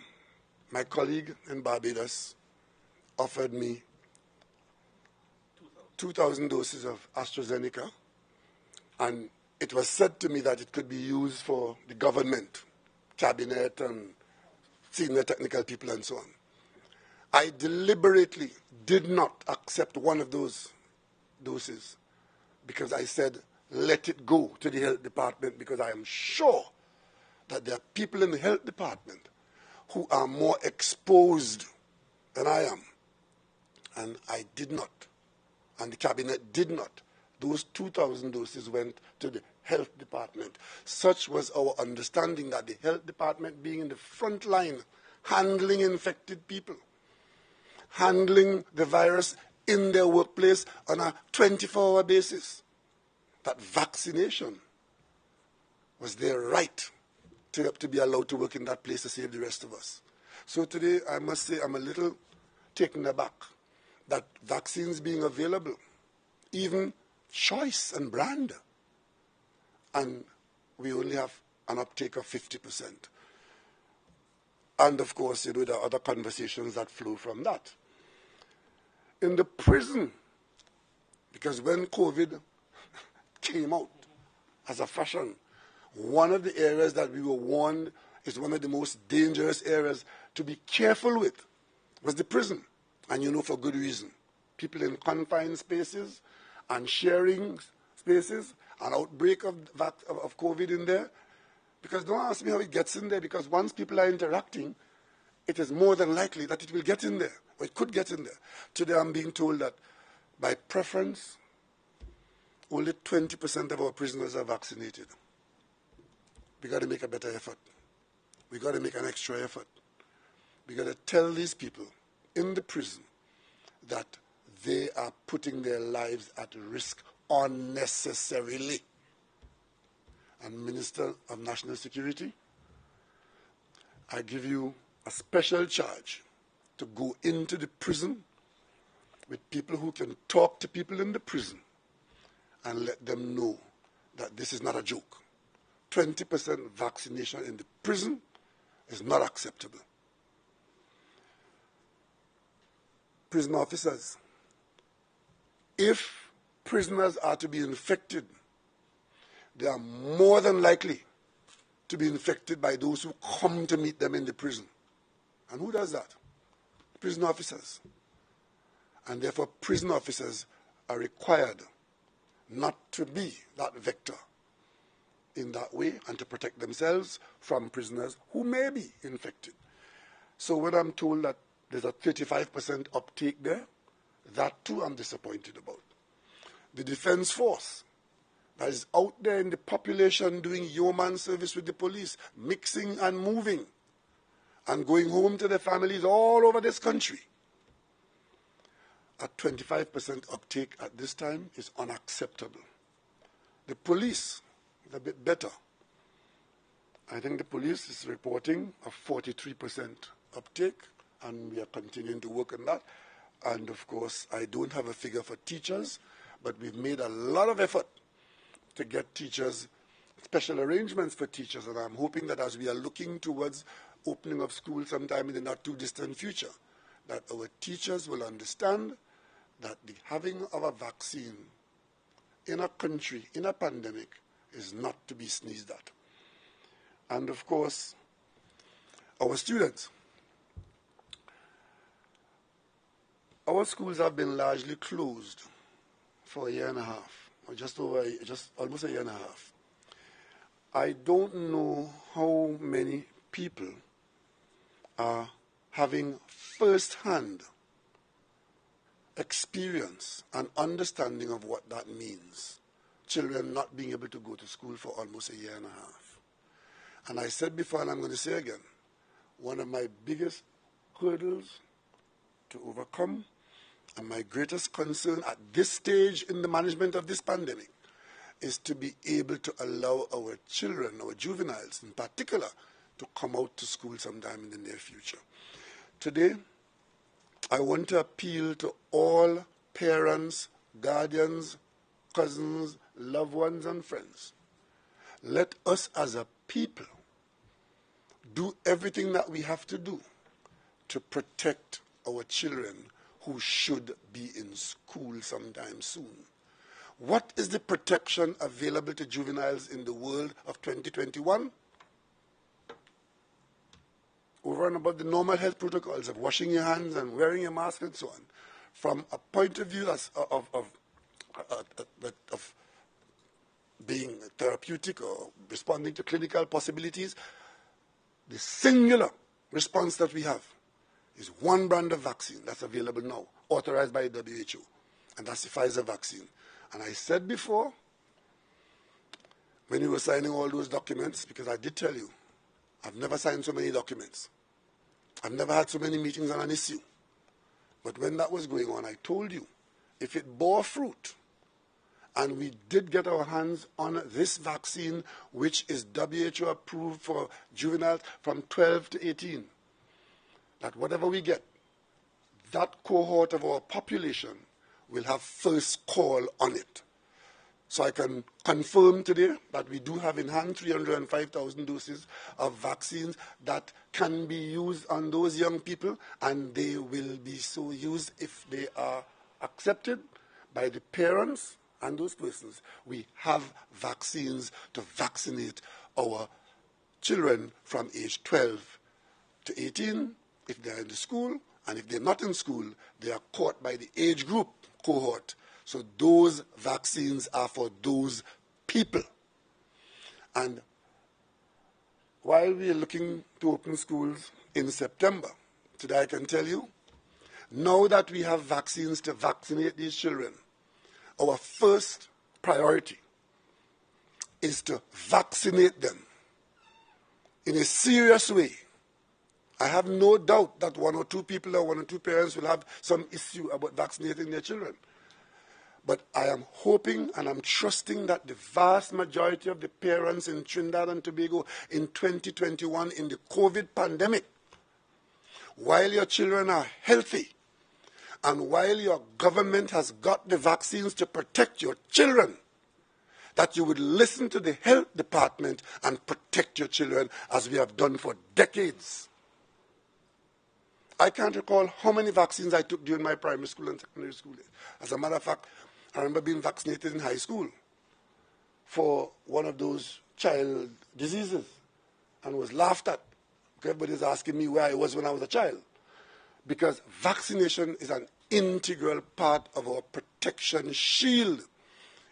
my colleague in Barbados offered me 2,000 doses of AstraZeneca, and it was said to me that it could be used for the government, cabinet, and senior technical people and so on. I deliberately did not accept one of those doses because I said, let it go to the health department, because I am sure that there are people in the health department who are more exposed than I am. And I did not. And the cabinet did not. Those 2,000 doses went to the health department. Such was our understanding, that the health department, being in the front line, handling infected people, handling the virus in their workplace on a 24-hour basis, that vaccination was their right to be allowed to work in that place to save the rest of us. So today, I must say I'm a little taken aback that vaccines being available, even choice and brand, and we only have an uptake of 50%. And of course, there are other conversations that flow from that. In the prison, because when COVID came out as a fashion, one of the areas that we were warned is one of the most dangerous areas to be careful with was the prison. And you know, for good reason. People in confined spaces and sharing spaces, an outbreak of COVID in there. Because don't ask me how it gets in there, because once people are interacting, it is more than likely that it will get in there, or it could get in there. Today I'm being told that by preference, only 20% of our prisoners are vaccinated. We got to make a better effort. We got to make an extra effort. We got to tell these people in the prison that they are putting their lives at risk unnecessarily. And Minister of National Security, I give you a special charge to go into the prison with people who can talk to people in the prison and let them know that this is not a joke. 20% vaccination in the prison is not acceptable. Prison officers, if prisoners are to be infected, they are more than likely to be infected by those who come to meet them in the prison. And who does that? Prison officers. And therefore, prison officers are required not to be that vector in that way and to protect themselves from prisoners who may be infected. So when I'm told that there's a 35% uptake there, that too I'm disappointed about. The Defense Force that is out there in the population doing yeoman service with the police, mixing and moving, and going home to their families all over this country. A 25% uptake at this time is unacceptable. The police is a bit better. I think the police is reporting a 43% uptake, and we are continuing to work on that. And of course, I don't have a figure for teachers, but we've made a lot of effort to get teachers, special arrangements for teachers, and I'm hoping that as we are looking towards opening of school sometime in the not too distant future, that our teachers will understand that the having of a vaccine in a country, in a pandemic, is not to be sneezed at. And of course, our students. Our schools have been largely closed for a year and a half, or just almost a year and a half. I don't know how many people are having first-hand experience and understanding of what that means. Children not being able to go to school for almost a year and a half. And I said before, and I'm going to say again, one of my biggest hurdles to overcome and my greatest concern at this stage in the management of this pandemic is to be able to allow our children, our juveniles in particular, to come out to school sometime in the near future. Today, I want to appeal to all parents, guardians, cousins, loved ones, and friends. Let us as a people do everything that we have to do to protect our children who should be in school sometime soon. What is the protection available to juveniles in the world of 2021? Over and above the normal health protocols of washing your hands and wearing your mask and so on, from a point of view of being therapeutic or responding to clinical possibilities, the singular response that we have is one brand of vaccine that's available now, authorized by the WHO, and that's the Pfizer vaccine. And I said before, when we were signing all those documents, because I did tell you, I've never signed so many documents. I've never had so many meetings on an issue. But when that was going on, I told you, if it bore fruit, and we did get our hands on this vaccine, which is WHO approved for juveniles from 12 to 18, that whatever we get, that cohort of our population will have first call on it. So I can confirm today that we do have in hand 305,000 doses of vaccines that can be used on those young people, and they will be so used if they are accepted by the parents and those persons. We have vaccines to vaccinate our children from age 12 to 18 if they're in the school, and if they're not in school, they are caught by the age group cohort. So those vaccines are for those people. And while we are looking to open schools in September, today I can tell you, now that we have vaccines to vaccinate these children, our first priority is to vaccinate them in a serious way. I have no doubt that one or two people or one or two parents will have some issue about vaccinating their children. But I am hoping and I'm trusting that the vast majority of the parents in Trinidad and Tobago in 2021 in the COVID pandemic, while your children are healthy and while your government has got the vaccines to protect your children, that you would listen to the health department and protect your children as we have done for decades. I can't recall how many vaccines I took during my primary school and secondary school days. As a matter of fact, I remember being vaccinated in high school for one of those child diseases and was laughed at. Everybody's asking me where I was when I was a child. Because vaccination is an integral part of our protection shield.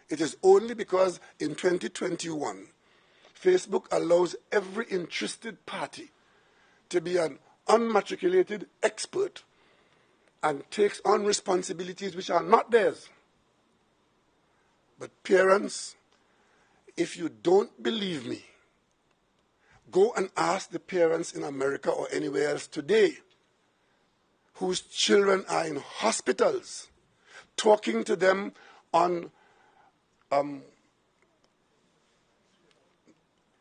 It is only because in 2021, Facebook allows every interested party to be an unmatriculated expert and takes on responsibilities which are not theirs. But parents, if you don't believe me, go and ask the parents in America or anywhere else today whose children are in hospitals, talking to them on not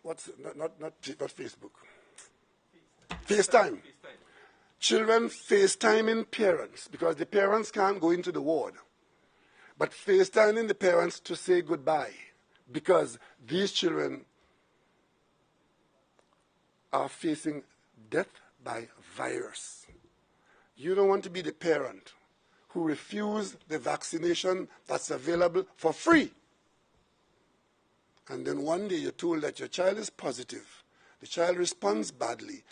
Facebook. FaceTime. Children FaceTiming parents because the parents can't go into the ward. But FaceTiming the parents to say goodbye because these children are facing death by virus. You don't want to be the parent who refused the vaccination that's available for free. And then one day you're told that your child is positive, the child responds badly,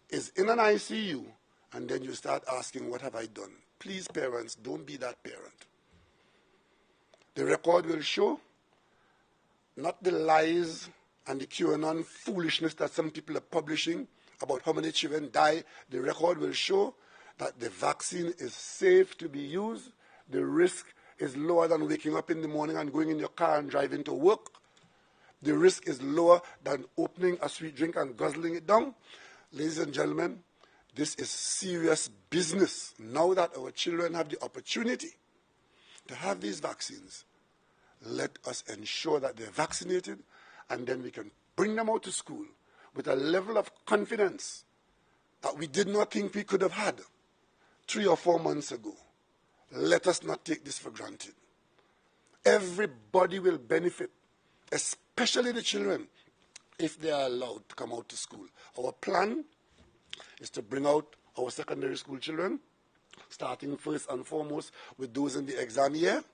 is in an ICU, and then you start asking, what have I done? Please, parents, don't be that parent. The record will show not the lies and the QAnon foolishness that some people are publishing about how many children die. The record will show that the vaccine is safe to be used. The risk is lower than waking up in the morning and going in your car and driving to work. The risk is lower than opening a sweet drink and guzzling it down. Ladies and gentlemen, this is serious business. Now that our children have the opportunity to have these vaccines, let us ensure that they're vaccinated, and then we can bring them out to school with a level of confidence that we did not think we could have had 3 or 4 months ago. Let us not take this for granted. Everybody will benefit, especially the children, if they are allowed to come out to school. Our plan is to bring out our secondary school children, starting first and foremost with those in the exam year.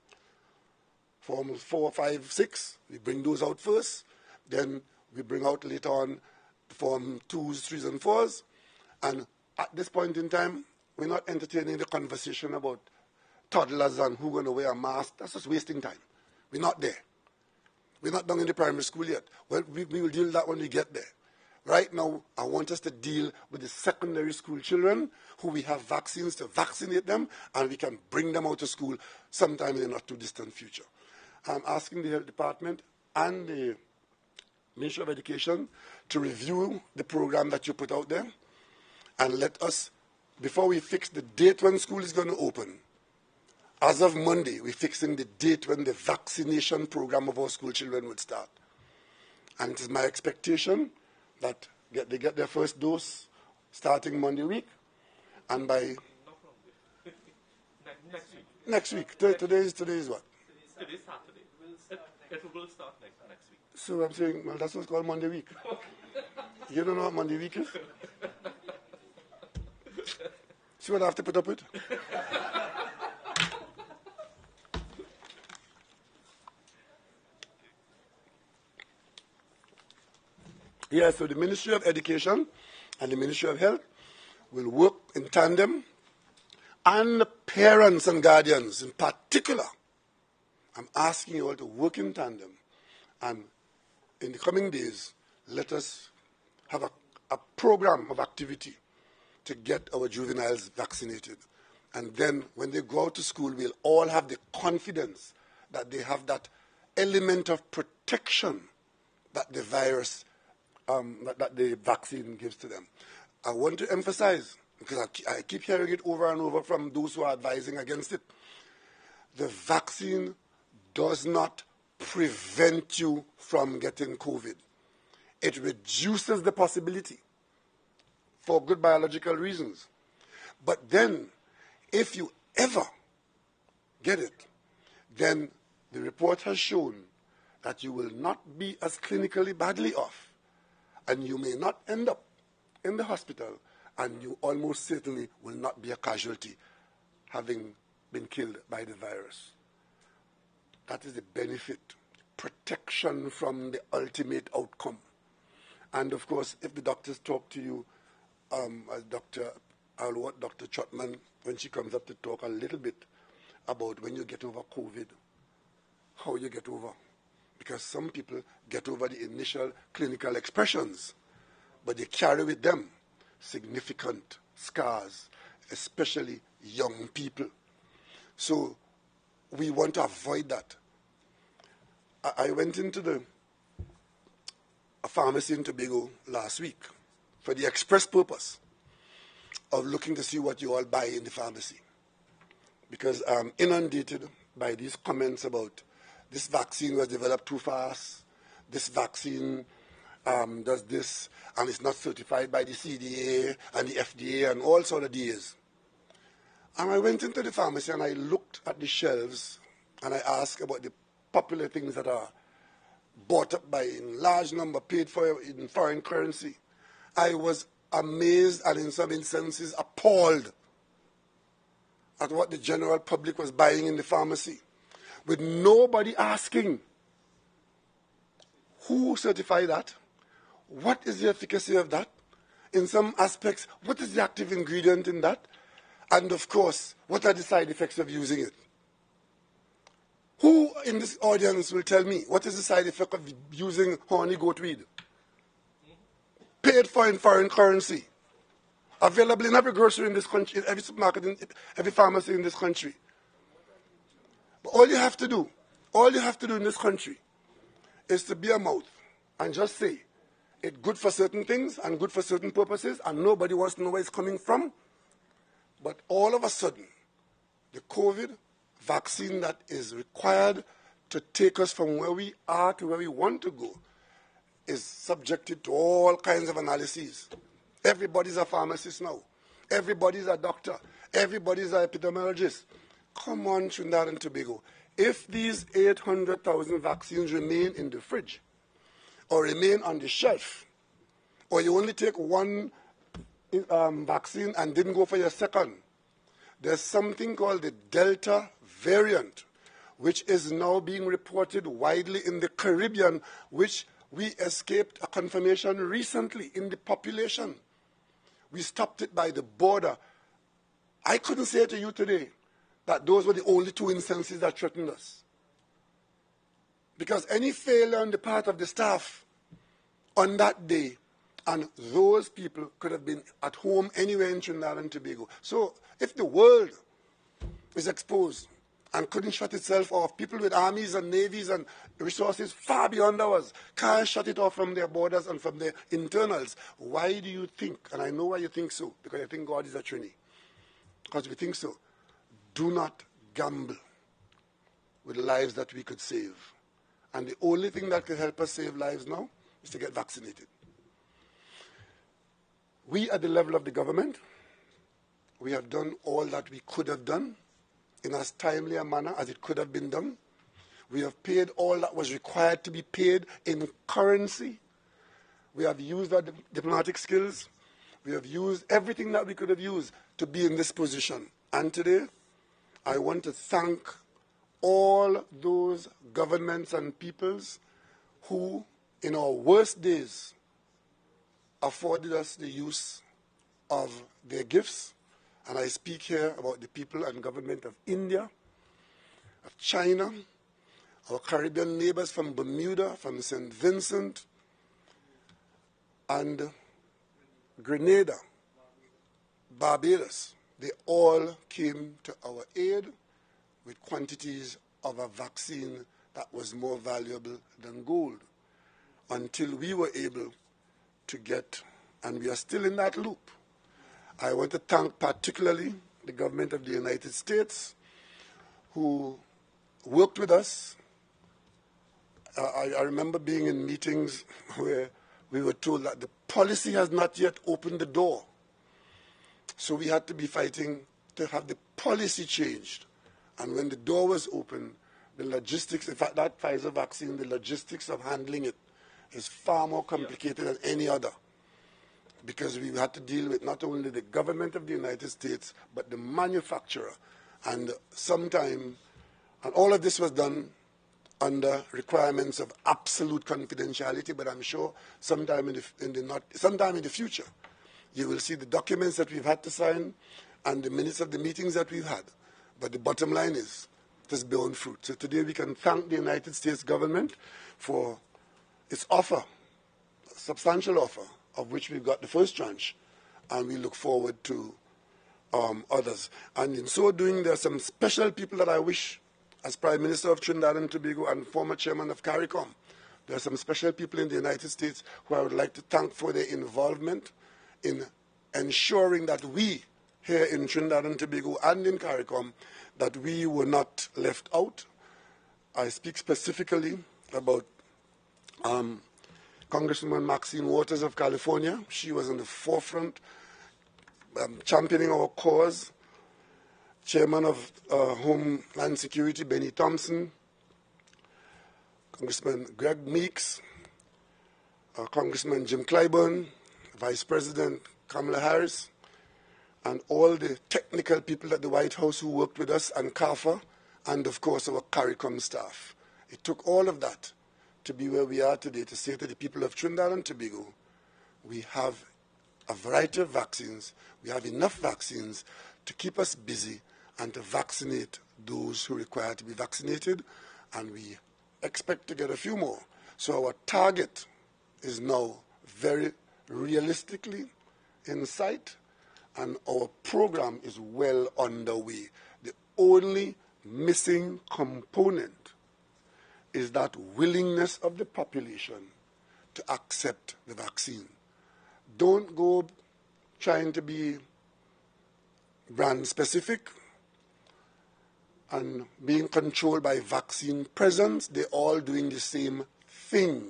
Form 4, 5, 6, we bring those out first. Then we bring out later on Form 2s, 3s, and 4s. And at this point in time, we're not entertaining the conversation about toddlers and who's going to wear a mask. That's just wasting time. We're not there. We're not done in the primary school yet. Well, we will deal with that when we get there. Right now, I want us to deal with the secondary school children who we have vaccines to vaccinate them, and we can bring them out of school sometime in the not too distant future. I'm asking the Health Department and the Ministry of Education to review the program that you put out there, and let us, before we fix the date when school is going to open, as of Monday, we're fixing the date when the vaccination program of our school children would start. And it is my expectation that they get their first dose starting Monday week, and by next week. Today is what? Today's Saturday. It will start next week. So I'm saying, well, that's what's called Monday week. You don't know what Monday week is? See what I have to put up with? Yeah, so the Ministry of Education and the Ministry of Health will work in tandem, and the parents and guardians in particular. I'm asking you all to work in tandem, and in the coming days, let us have a program of activity to get our juveniles vaccinated. And then when they go out to school, we'll all have the confidence that they have that element of protection that the virus, that the vaccine gives to them. I want to emphasize, because I keep hearing it over and over from those who are advising against it, the vaccine does not prevent you from getting COVID. It reduces the possibility for good biological reasons. But then, if you ever get it, then the report has shown that you will not be as clinically badly off, and you may not end up in the hospital, and you almost certainly will not be a casualty, having been killed by the virus. That is the benefit, protection from the ultimate outcome. And of course, if the doctors talk to you, I'll want Dr. Trotman, when she comes up, to talk a little bit about when you get over COVID, how you get over. Because some people get over the initial clinical expressions, but they carry with them significant scars, especially young people. So we want to avoid that. I went into a pharmacy in Tobago last week for the express purpose of looking to see what you all buy in the pharmacy, because I'm inundated by these comments about this vaccine was developed too fast, this vaccine does this, and it's not certified by the CDA and the FDA and all sort of DAs. And I went into the pharmacy and I looked at the shelves and I asked about the popular things that are bought up by in large number, paid for in foreign currency. I was amazed and in some instances appalled at what the general public was buying in the pharmacy, with nobody asking who certified that, what is the efficacy of that, in some aspects, what is the active ingredient in that. And of course, what are the side effects of using it? Who in this audience will tell me what is the side effect of using horny goat weed? Paid for in foreign currency. Available in every grocery in this country, every supermarket, every pharmacy in this country. But all you have to do in this country is to be a mouth and just say it's good for certain things and good for certain purposes, and nobody wants to know where it's coming from. But all of a sudden, the COVID vaccine that is required to take us from where we are to where we want to go is subjected to all kinds of analyses. Everybody's a pharmacist now. Everybody's a doctor. Everybody's an epidemiologist. Come on, Trinidad and Tobago. If these 800,000 vaccines remain in the fridge or remain on the shelf, or you only take one vaccine and didn't go for your second, there's something called the Delta variant, which is now being reported widely in the Caribbean, which we escaped a confirmation recently in the population. We stopped it by the border. I couldn't say to you today that those were the only two instances that threatened us. Because any failure on the part of the staff on that day, and those people could have been at home anywhere in Trinidad and Tobago. So if the world is exposed and couldn't shut itself off, people with armies and navies and resources far beyond ours can't shut it off from their borders and from their internals. Why do you think, and I know why you think so, because I think God is a Trini, because we think so, do not gamble with lives that we could save. And the only thing that can help us save lives now is to get vaccinated. We at the level of the government, we have done all that we could have done in as timely a manner as it could have been done. We have paid all that was required to be paid in currency. We have used our diplomatic skills. We have used everything that we could have used to be in this position. And today, I want to thank all those governments and peoples who, in our worst days, afforded us the use of their gifts. And I speak here about the people and government of India, of China, our Caribbean neighbors from Bermuda, from St. Vincent, and Grenada, Barbados. They all came to our aid with quantities of a vaccine that was more valuable than gold, until we were able to get, and we are still in that loop. I want to thank particularly the government of the United States, who worked with us. I remember being in meetings where we were told that the policy has not yet opened the door. So we had to be fighting to have the policy changed. And when the door was open, the logistics, in fact, that Pfizer vaccine, the logistics of handling it is far more complicated than any other, because we had to deal with not only the government of the United States, but the manufacturer. And sometime, and all of this was done under requirements of absolute confidentiality, but I'm sure sometime in the future, you will see the documents that we've had to sign and the minutes of the meetings that we've had. But the bottom line is, it has borne fruit. So today we can thank the United States government for its offer, a substantial offer, of which we've got the first tranche, and we look forward to others. And in so doing, there are some special people that I wish, as Prime Minister of Trinidad and Tobago and former chairman of CARICOM, there are some special people in the United States who I would like to thank for their involvement in ensuring that we here in Trinidad and Tobago and in CARICOM, that we were not left out. I speak specifically about Congresswoman Maxine Waters of California. She was in the forefront, championing our cause. Chairman of Homeland Security, Benny Thompson. Congressman Greg Meeks. Congressman Jim Clyburn. Vice President Kamala Harris. And all the technical people at the White House who worked with us, and CAFA, and of course our CARICOM staff. It took all of that to be where we are today, to say to the people of Trinidad and Tobago, we have a variety of vaccines, we have enough vaccines to keep us busy and to vaccinate those who require to be vaccinated, and we expect to get a few more. So our target is now very realistically in sight, and our program is well underway. The only missing component is that willingness of the population to accept the vaccine. Don't go trying to be brand specific and being controlled by vaccine presence. They're all doing the same thing.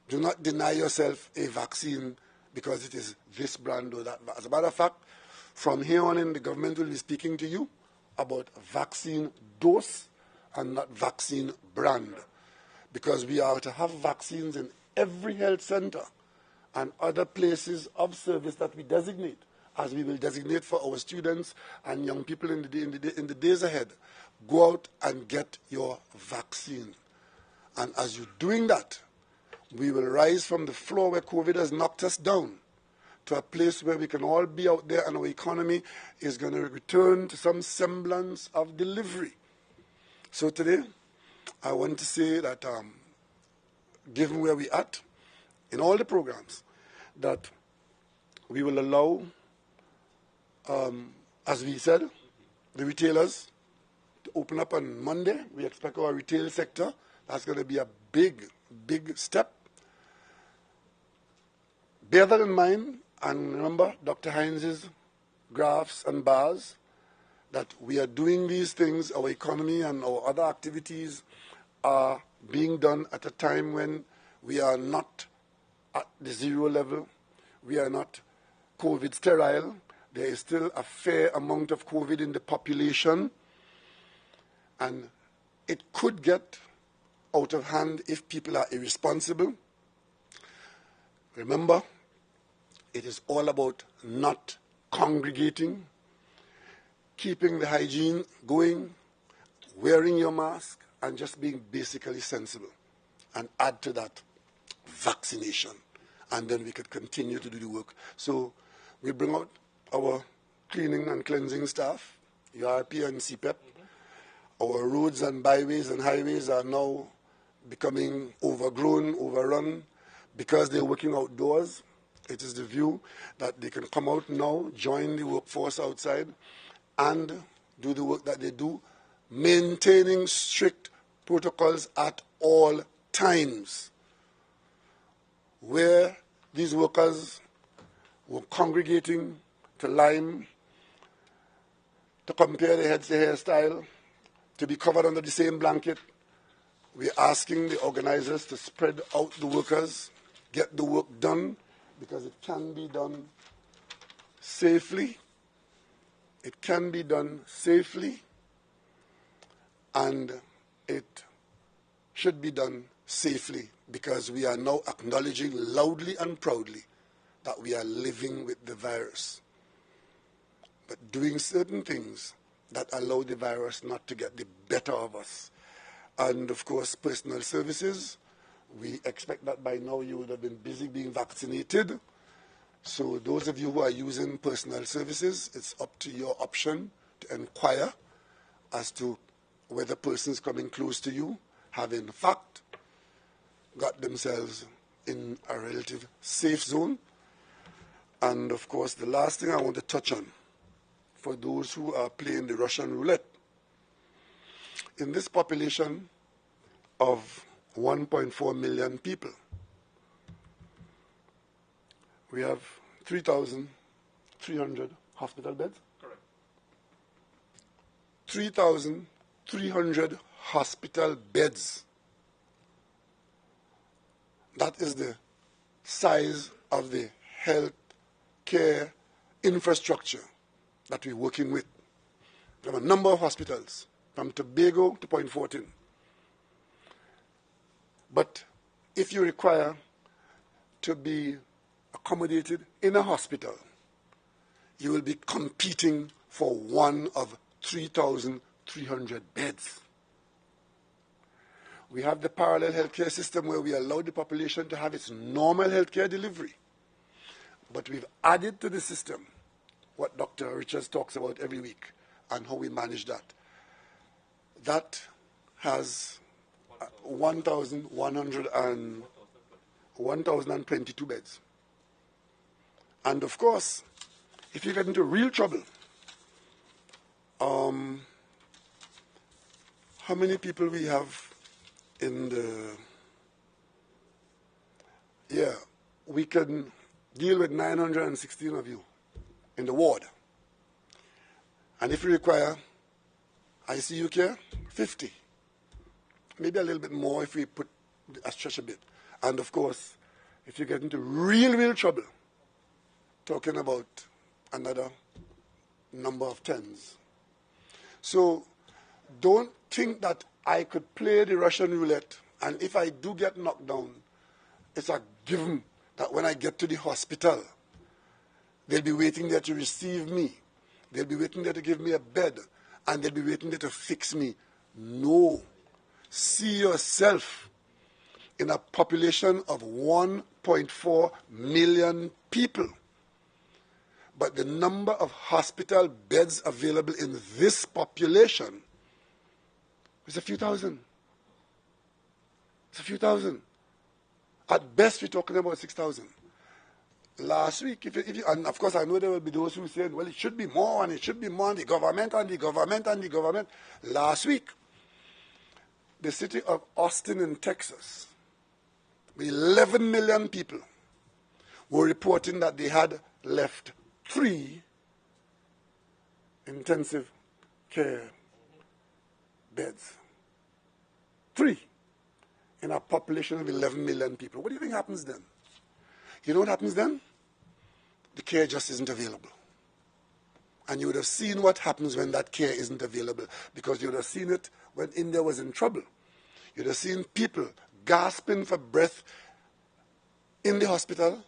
Do not deny yourself a vaccine because it is this brand or that. As a matter of fact, from here on in, the government will be speaking to you about vaccine dose and not vaccine brand, because we are to have vaccines in every health center and other places of service that we designate, as we will designate for our students and young people in the days ahead. Go out and get your vaccine. And as you're doing that, we will rise from the floor where COVID has knocked us down to a place where we can all be out there, and our economy is going to return to some semblance of delivery. So today, I want to say that given where we're at in all the programs, that we will allow, as we said, the retailers to open up on Monday. We expect our retail sector, that's going to be a big, big step. Bear that in mind, and remember Dr. Heinz's graphs and bars, that we are doing these things, our economy and our other activities are being done at a time when we are not at the zero level. We are not COVID sterile. There is still a fair amount of COVID in the population, and it could get out of hand if people are irresponsible. Remember, it is all about not congregating, keeping the hygiene going, wearing your mask, and just being basically sensible. And add to that vaccination. And then we could continue to do the work. So we bring out our cleaning and cleansing staff, URP and CPEP. Our roads and byways and highways are now becoming overgrown, overrun, because they're working outdoors. It is the view that they can come out now, join the workforce outside, and do the work that they do, maintaining strict protocols at all times. Where these workers were congregating to Lyme, to compare their heads to hairstyle, to be covered under the same blanket, we're asking the organizers to spread out the workers, get the work done, because it can be done safely. It can be done safely, and it should be done safely, because we are now acknowledging loudly and proudly that we are living with the virus, but doing certain things that allow the virus not to get the better of us. And of course, personal services, we expect that by now you would have been busy being vaccinated. So those of you who are using personal services, it's up to your option to inquire as to whether persons coming close to you have in fact got themselves in a relative safe zone. And of course, the last thing I want to touch on, for those who are playing the Russian roulette, in this population of 1.4 million people, we have 3,300 hospital beds. Correct. 3,300 hospital beds. That is the size of the health care infrastructure that we're working with. We have a number of hospitals, from Tobago to Point Fortin. But if you require to be accommodated in a hospital, you will be competing for one of 3,300 beds. We have the parallel healthcare system where we allow the population to have its normal healthcare delivery. But we've added to the system what Dr. Richards talks about every week and how we manage that. That has 1,022 beds. And of course, if you get into real trouble, how many people we have in the, we can deal with 916 of you in the ward. And if you require ICU care, 50. Maybe a little bit more if we stretch a bit. And of course, if you get into real trouble, talking about another number of tens. So don't think that I could play the Russian roulette, and if I do get knocked down, it's a given that when I get to the hospital, they'll be waiting there to receive me. They'll be waiting there to give me a bed, and they'll be waiting there to fix me. No. See yourself in a population of 1.4 million people. But the number of hospital beds available in this population is a few thousand. It's a few thousand. At best, we're talking about 6,000. Last week, and of course I know there will be those who say, well, it should be more, and it should be more, and the government, and the government, and the government. Last week, the city of Austin in Texas, with 11 million people, were reporting that they had left 3 intensive care beds. 3 in a population of 11 million people. What do you think happens then? You know what happens then? The care just isn't available. And you would have seen what happens when that care isn't available, because you would have seen it when India was in trouble. You'd have seen people gasping for breath in the hospital,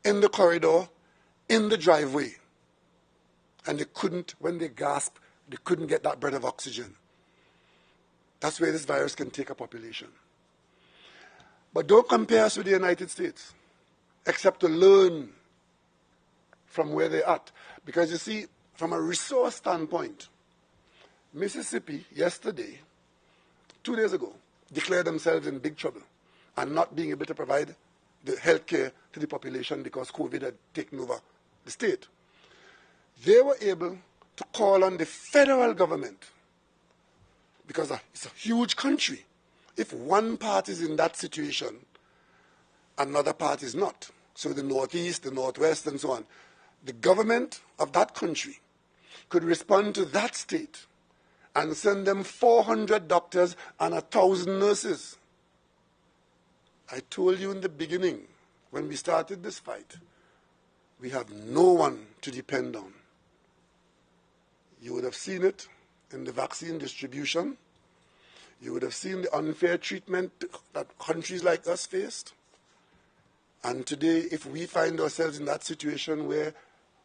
in the corridor, in the driveway. And they couldn't, when they gasped, they couldn't get that breath of oxygen. That's where this virus can take a population. But don't compare us with the United States, except to learn from where they're at. Because you see, from a resource standpoint, Mississippi yesterday, 2 days ago, declared themselves in big trouble and not being able to provide the health care to the population because COVID had taken over the state. They were able to call on the federal government, because it's a huge country. If one part is in that situation, another part is not. So the Northeast, the Northwest, and so on. The government of that country could respond to that state and send them 400 doctors and 1,000 nurses. I told you in the beginning, when we started this fight, we have no one to depend on. You would have seen it in the vaccine distribution. You would have seen the unfair treatment that countries like us faced. And today, if we find ourselves in that situation where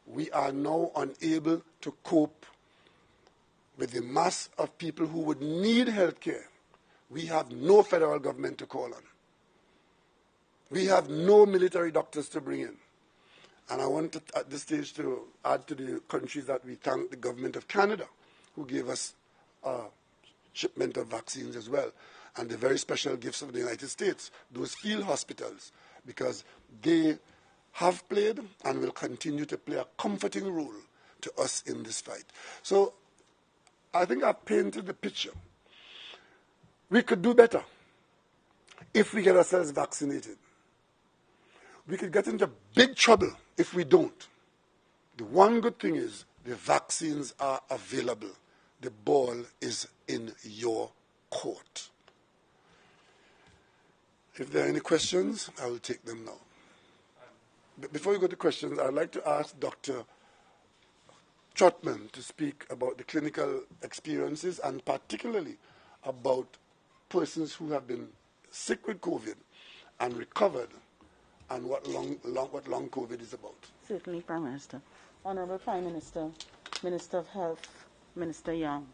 we are now unable to cope with the mass of people who would need health care, we have no federal government to call on. We have no military doctors to bring in. And I want to, at this stage, to add to the countries that we thank the government of Canada, who gave us a shipment of vaccines as well, and the very special gifts of the United States, those field hospitals, because they have played and will continue to play a comforting role to us in this fight. So I think I've painted the picture. We could do better if we get ourselves vaccinated. We could get into big trouble if we don't. The one good thing is the vaccines are available. The ball is in your court. If there are any questions, I will take them now. But before we go to questions, I'd like to ask Dr. Trotman to speak about the clinical experiences and particularly about persons who have been sick with COVID and recovered, and what long COVID is about. Certainly, Prime Minister. Honorable Prime Minister, Minister of Health, Minister Young,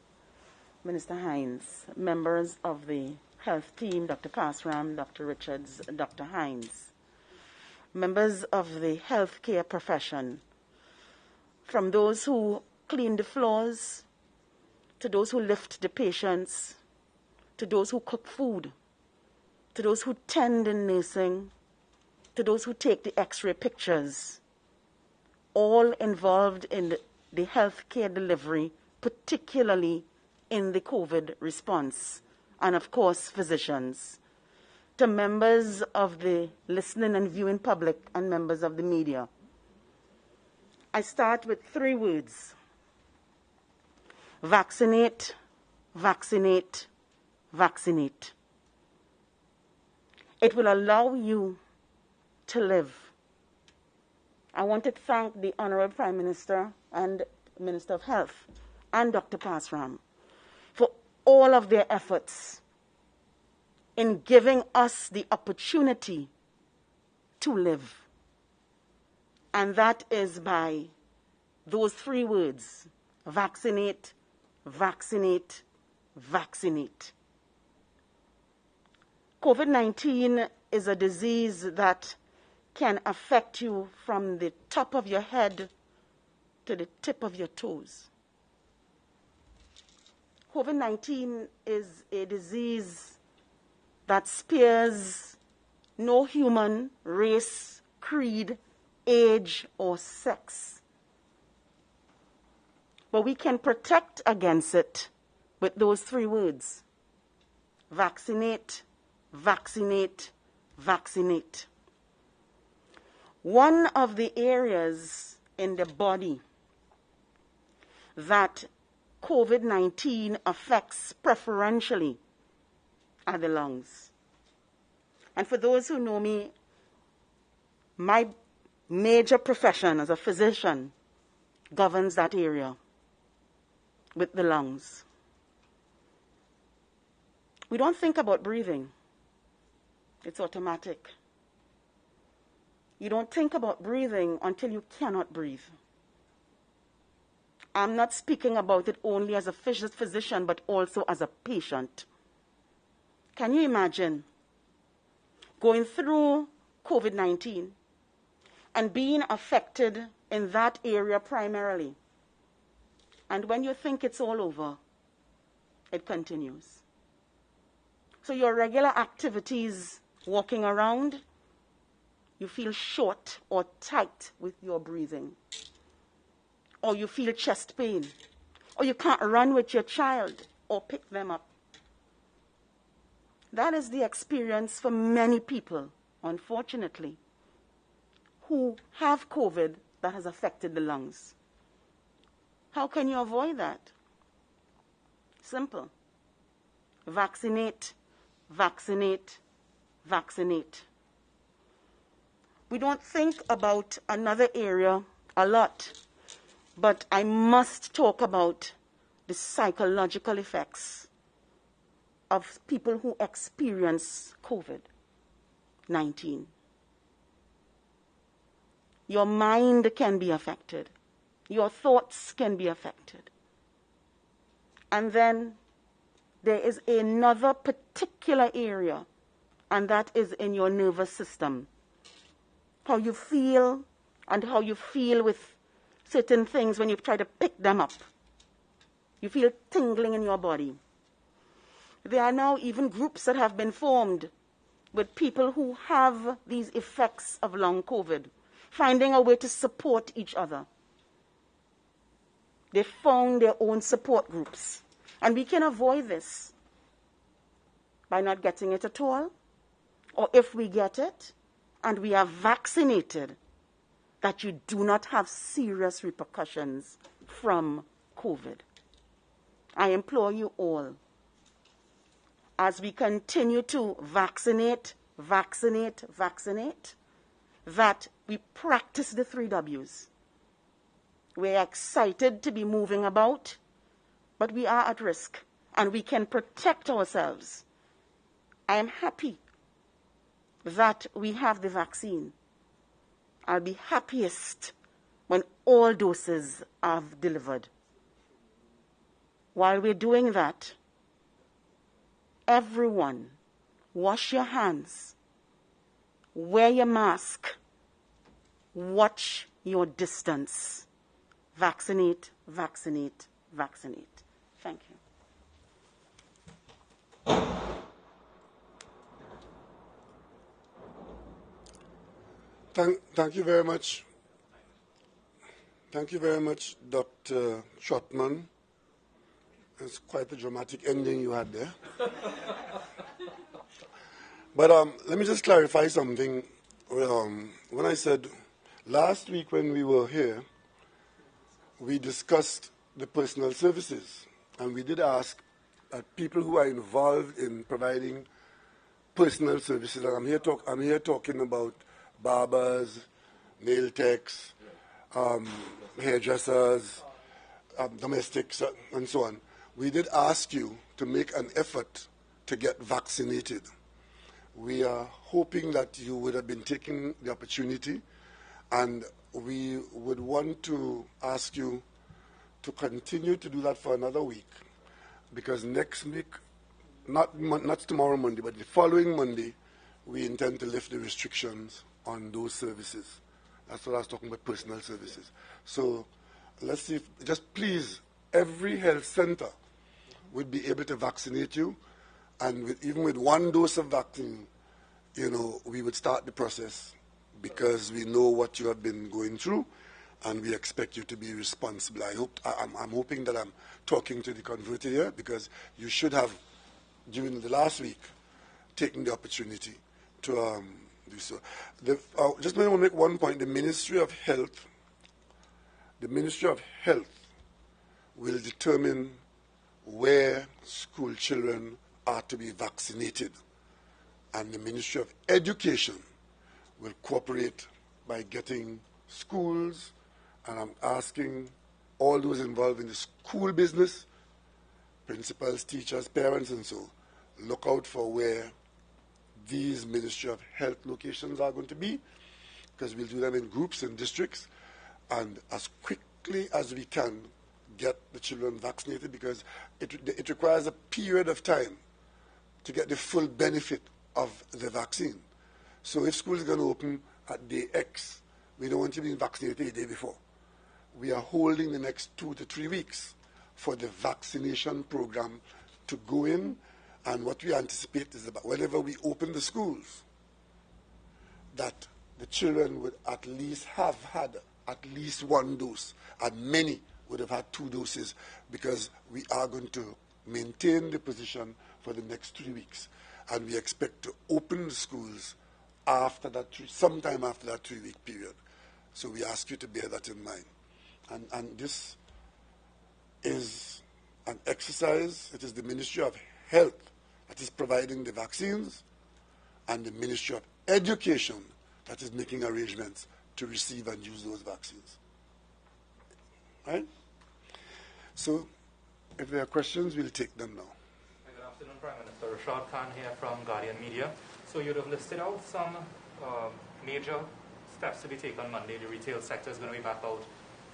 Minister Hines, members of the health team, Dr. Pasram, Dr. Richards, Dr. Hines, members of the healthcare profession, from those who clean the floors, to those who lift the patients, to those who cook food, to those who tend in nursing, to those who take the X-ray pictures, all involved in the healthcare delivery, particularly in the COVID response, and of course, physicians, to members of the listening and viewing public and members of the media. I start with 3 words: vaccinate, vaccinate, vaccinate. It will allow you to live. I want to thank the Honorable Prime Minister and Minister of Health and Dr. Pasram for all of their efforts in giving us the opportunity to live. And that is by those 3 words: vaccinate, vaccinate, vaccinate. COVID-19 is a disease that can affect you from the top of your head to the tip of your toes. COVID-19 is a disease that spares no human, race, creed, age, or sex. But we can protect against it with those 3 words: vaccinate, vaccinate, vaccinate. One of the areas in the body that COVID-19 affects preferentially are the lungs. And for those who know me, my major profession as a physician governs that area with the lungs. We don't think about breathing. It's automatic. You don't think about breathing until you cannot breathe. I'm not speaking about it only as a physician, but also as a patient. Can you imagine going through COVID-19 and being affected in that area primarily? And when you think it's all over, it continues. So your regular activities, walking around, you feel short or tight with your breathing, or you feel chest pain, or you can't run with your child or pick them up. That is the experience for many people, unfortunately, who have COVID that has affected the lungs. How can you avoid that? Simple. Vaccinate, vaccinate, vaccinate. We don't think about another area a lot, but I must talk about the psychological effects of people who experience COVID-19. Your mind can be affected. Your thoughts can be affected. And then there is another particular area, and that is in your nervous system. How you feel and how you feel with certain things when you try to pick them up. You feel tingling in your body. There are now even groups that have been formed with people who have these effects of long COVID, finding a way to support each other. They found their own support groups. And we can avoid this by not getting it at all, or if we get it and we are vaccinated, that you do not have serious repercussions from COVID. I implore you all, as we continue to vaccinate, vaccinate, vaccinate, that we practice the 3 W's. We're excited to be moving about, but we are at risk, and we can protect ourselves. I am happy that we have the vaccine. I'll be happiest when all doses are delivered. While we're doing that, everyone, wash your hands, wear your mask, watch your distance, Vaccinate, vaccinate, vaccinate. Thank you. Thank you very much. Thank you very much, Dr. Trotman. It's quite a dramatic ending you had there. But let me just clarify something. When I said last week when we were here, we discussed the personal services, and we did ask that people who are involved in providing personal services, and I'm here talking about barbers, nail techs, hairdressers, domestics, and so on. We did ask you to make an effort to get vaccinated. We are hoping that you would have been taking the opportunity, and we would want to ask you to continue to do that for another week, because next week, not tomorrow Monday, but the following Monday, we intend to lift the restrictions on those services. That's what I was talking about, personal services. So let's see, just please, every health center would be able to vaccinate you, and even with one dose of vaccine, we would start the process, because we know what you have been going through, and we expect you to be responsible. I'm hoping that I'm talking to the converted here, because you should have, during the last week, taken the opportunity to do so. Just want to make one point. The Ministry of Health will determine where school children are to be vaccinated, and the Ministry of Education will cooperate by getting schools, and I'm asking all those involved in the school business, principals, teachers, parents, and so, look out for where these Ministry of Health locations are going to be, because we'll do them in groups and districts, and as quickly as we can get the children vaccinated, because it requires a period of time to get the full benefit of the vaccine. So if school is going to open at day X, we don't want you being vaccinated the day before. We are holding the next 2 to 3 weeks for the vaccination program to go in, and what we anticipate is that whenever we open the schools, that the children would at least have had at least one dose, and many would have had 2 doses, because we are going to maintain the position for the next 3 weeks, and we expect to open the schools after that, sometime after that 3-week period. So we ask you to bear that in mind. And this is an exercise. It is the Ministry of Health that is providing the vaccines, and the Ministry of Education that is making arrangements to receive and use those vaccines. Right? So if there are questions, we'll take them now. Good afternoon, Prime Minister. Rashad Khan here from Guardian Media. So you'd have listed out some major steps to be taken on Monday. The retail sector is going to be back out,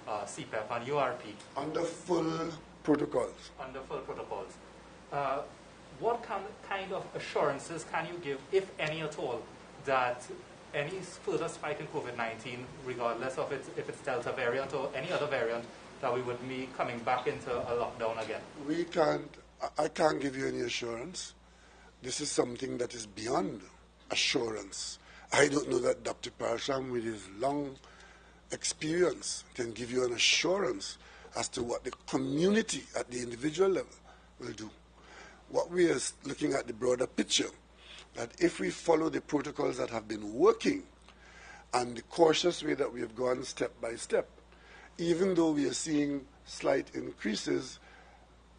CPEP and URP. Under full protocols. Under full protocols. What kind of assurances can you give, if any at all, that any further spike in COVID-19, regardless of if it's Delta variant or any other variant, that we would be coming back into a lockdown again? I can't give you any assurance. This is something that is beyond assurance. I don't know that Dr. Parsham, with his long experience, can give you an assurance as to what the community at the individual level will do. What we are looking at the broader picture, that if we follow the protocols that have been working and the cautious way that we have gone step by step, even though we are seeing slight increases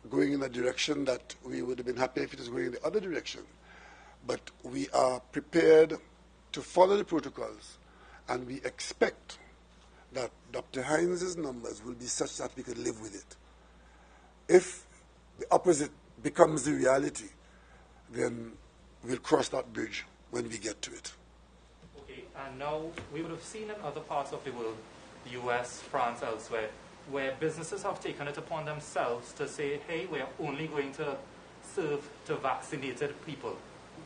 going in a direction that we would have been happy if it was going in the other direction. But we are prepared to follow the protocols, and we expect that Dr. Hines' numbers will be such that we can live with it. If the opposite becomes the reality, then we'll cross that bridge when we get to it. Okay, and now we would have seen in other parts of the world, the US, France, elsewhere, where businesses have taken it upon themselves to say, hey, we're only going to serve to vaccinated people.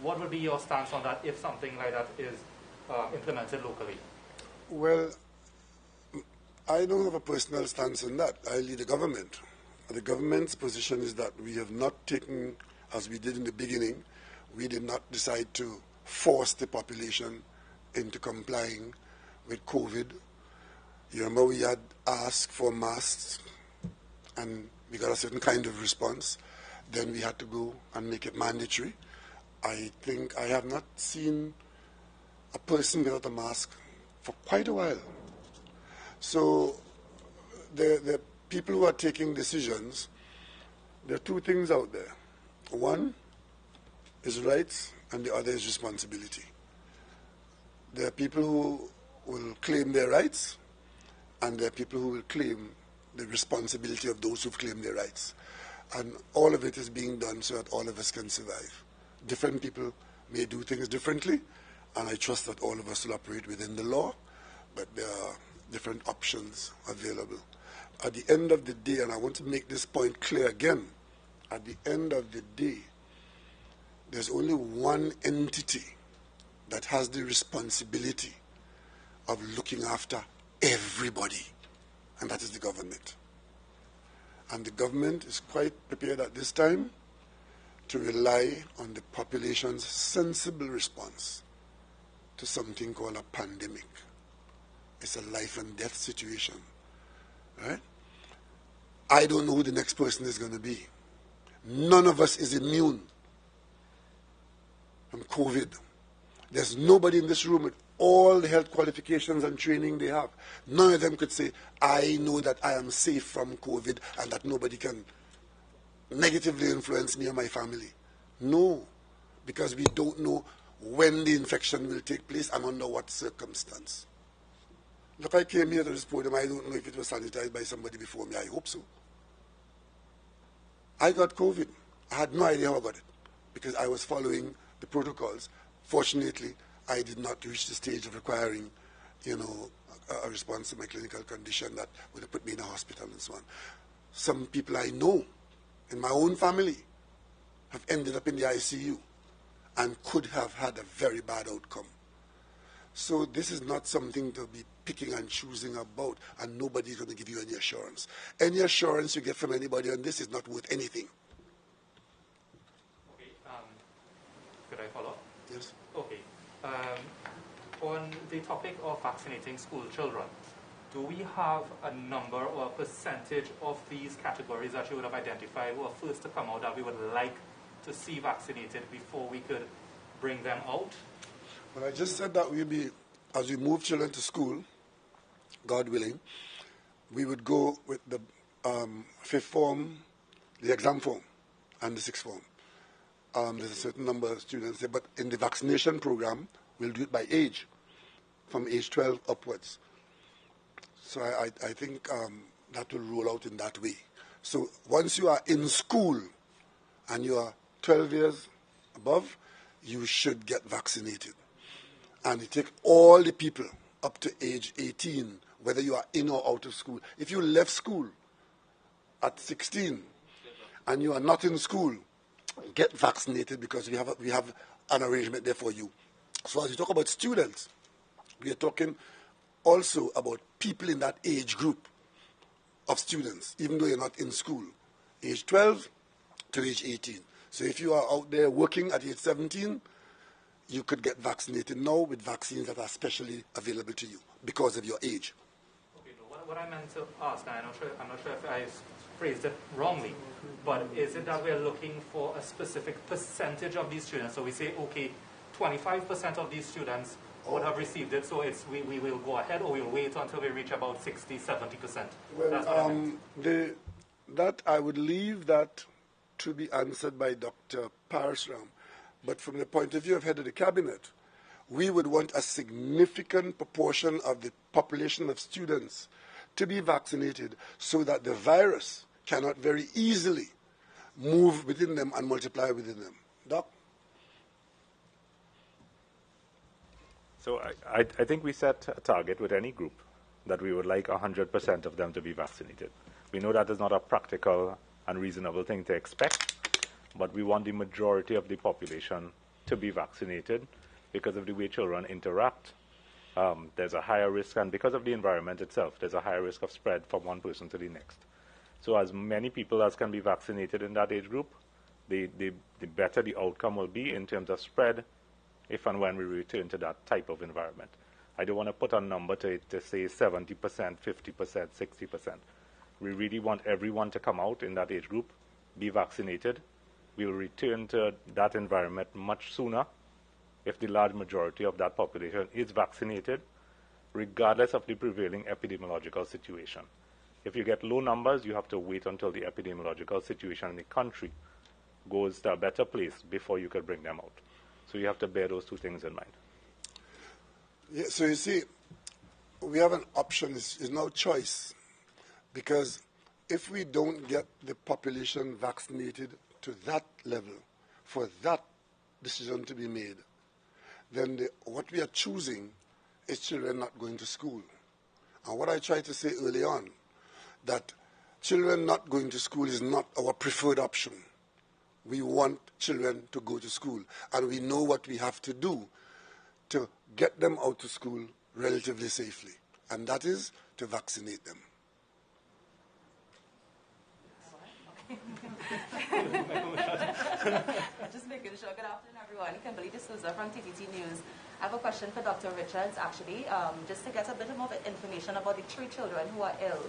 What would be your stance on that if something like that is implemented locally? Well, I don't have a personal stance on that. I lead the government. The government's position is that we have not taken, as we did in the beginning, we did not decide to force the population into complying with COVID. You remember we had asked for masks and we got a certain kind of response. Then we had to go and make it mandatory. I think I have not seen a person without a mask for quite a while. So the people who are taking decisions, there are two things out there. One is rights and the other is responsibility. There are people who will claim their rights and there are people who will claim the responsibility of those who've claimed their rights. And all of it is being done so that all of us can survive. Different people may do things differently, and I trust that all of us will operate within the law, but there are different options available. At the end of the day, and I want to make this point clear again, at the end of the day, there's only one entity that has the responsibility of looking after everybody, and that is the government. And the government is quite prepared at this time to rely on the population's sensible response to something called a pandemic. It's a life and death situation, right? I don't know who the next person is going to be. None of us is immune from COVID. There's nobody in this room with all the health qualifications and training they have. None of them could say, I know that I am safe from COVID and that nobody can negatively influence me or my family. No, because we don't know when the infection will take place and under what circumstance. Look, I came here to this podium. I don't know if it was sanitized by somebody before me. I hope so. I got COVID. I had no idea how I got it because I was following the protocols. Fortunately, I did not reach the stage of requiring, a response to my clinical condition that would have put me in a hospital and so on. Some people I know in my own family have ended up in the ICU and could have had a very bad outcome. So this is not something to be picking and choosing about, and nobody's going to give you any assurance. Any assurance you get from anybody on this is not worth anything. Okay, could I follow up? Yes. Okay. On the topic of vaccinating school children, do we have a number or a percentage of these categories that you would have identified who are first to come out that we would like to see vaccinated before we could bring them out? Well, I just said that we'll be, as we move children to school, God willing, we would go with the fifth form, the exam form, and the sixth form. There's a certain number of students there, but in the vaccination program, we'll do it by age, from age 12 upwards. So I think that will roll out in that way. So once you are in school and you are 12 years above, you should get vaccinated. And you take all the people up to age 18, whether you are in or out of school. If you left school at 16 and you are not in school, get vaccinated because we have an arrangement there for you. So as we talk about students, we are talking also about people in that age group of students, even though you're not in school, age 12 to age 18. So if you are out there working at age 17, you could get vaccinated now with vaccines that are specially available to you because of your age. Okay, no, what I meant to ask, and I'm not sure if I phrased it wrongly, but is it that we're looking for a specific percentage of these students? So we say, okay, 25% of these students would have received it, so we will go ahead, or we'll wait until we reach about 60, 70%? Well, That's what I meant. that I would leave that to be answered by Dr. Parasram. But from the point of view of head of the cabinet, we would want a significant proportion of the population of students to be vaccinated so that the virus cannot very easily move within them and multiply within them. Doc? So I think we set a target with any group that we would like 100% of them to be vaccinated. We know that is not a practical and reasonable thing to expect, but we want the majority of the population to be vaccinated because of the way children interact there's a higher risk, and because of the environment itself, there's a higher risk of spread from one person to the next. So as many people as can be vaccinated in that age group, the better the outcome will be in terms of spread if and when we return to that type of environment. I don't want to put a number to it to say 70%, 50%, 60%. We really want everyone to come out in that age group, be vaccinated. We will return to that environment much sooner if the large majority of that population is vaccinated, regardless of the prevailing epidemiological situation. If you get low numbers, you have to wait until the epidemiological situation in the country goes to a better place before you can bring them out. So you have to bear those two things in mind. Yeah, so you see, we have an option, it's no choice, because if we don't get the population vaccinated to that level, for that decision to be made, then what we are choosing is children not going to school. And what I tried to say early on, that children not going to school is not our preferred option. We want children to go to school, and we know what we have to do to get them out to school relatively safely, and that is to vaccinate them. Just making sure. Good afternoon, everyone. Kimberly D'Souza from TTT News. I have a question for Dr. Richards, actually, just to get a bit more information about the 3 children who are ill.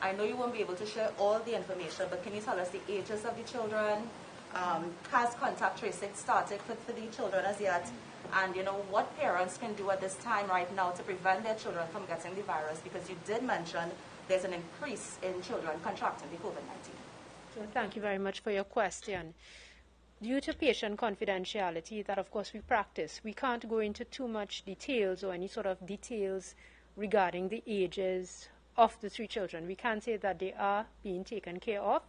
I know you won't be able to share all the information, but can you tell us the ages of the children? Has contact tracing started for the children as yet? And, you know, what parents can do at this time right now to prevent their children from getting the virus? Because you did mention there's an increase in children contracting the COVID-19. So thank you very much for your question. Due to patient confidentiality that, of course, we practice, we can't go into too much details or any sort of details regarding the ages of the 3 children. We can say that they are being taken care of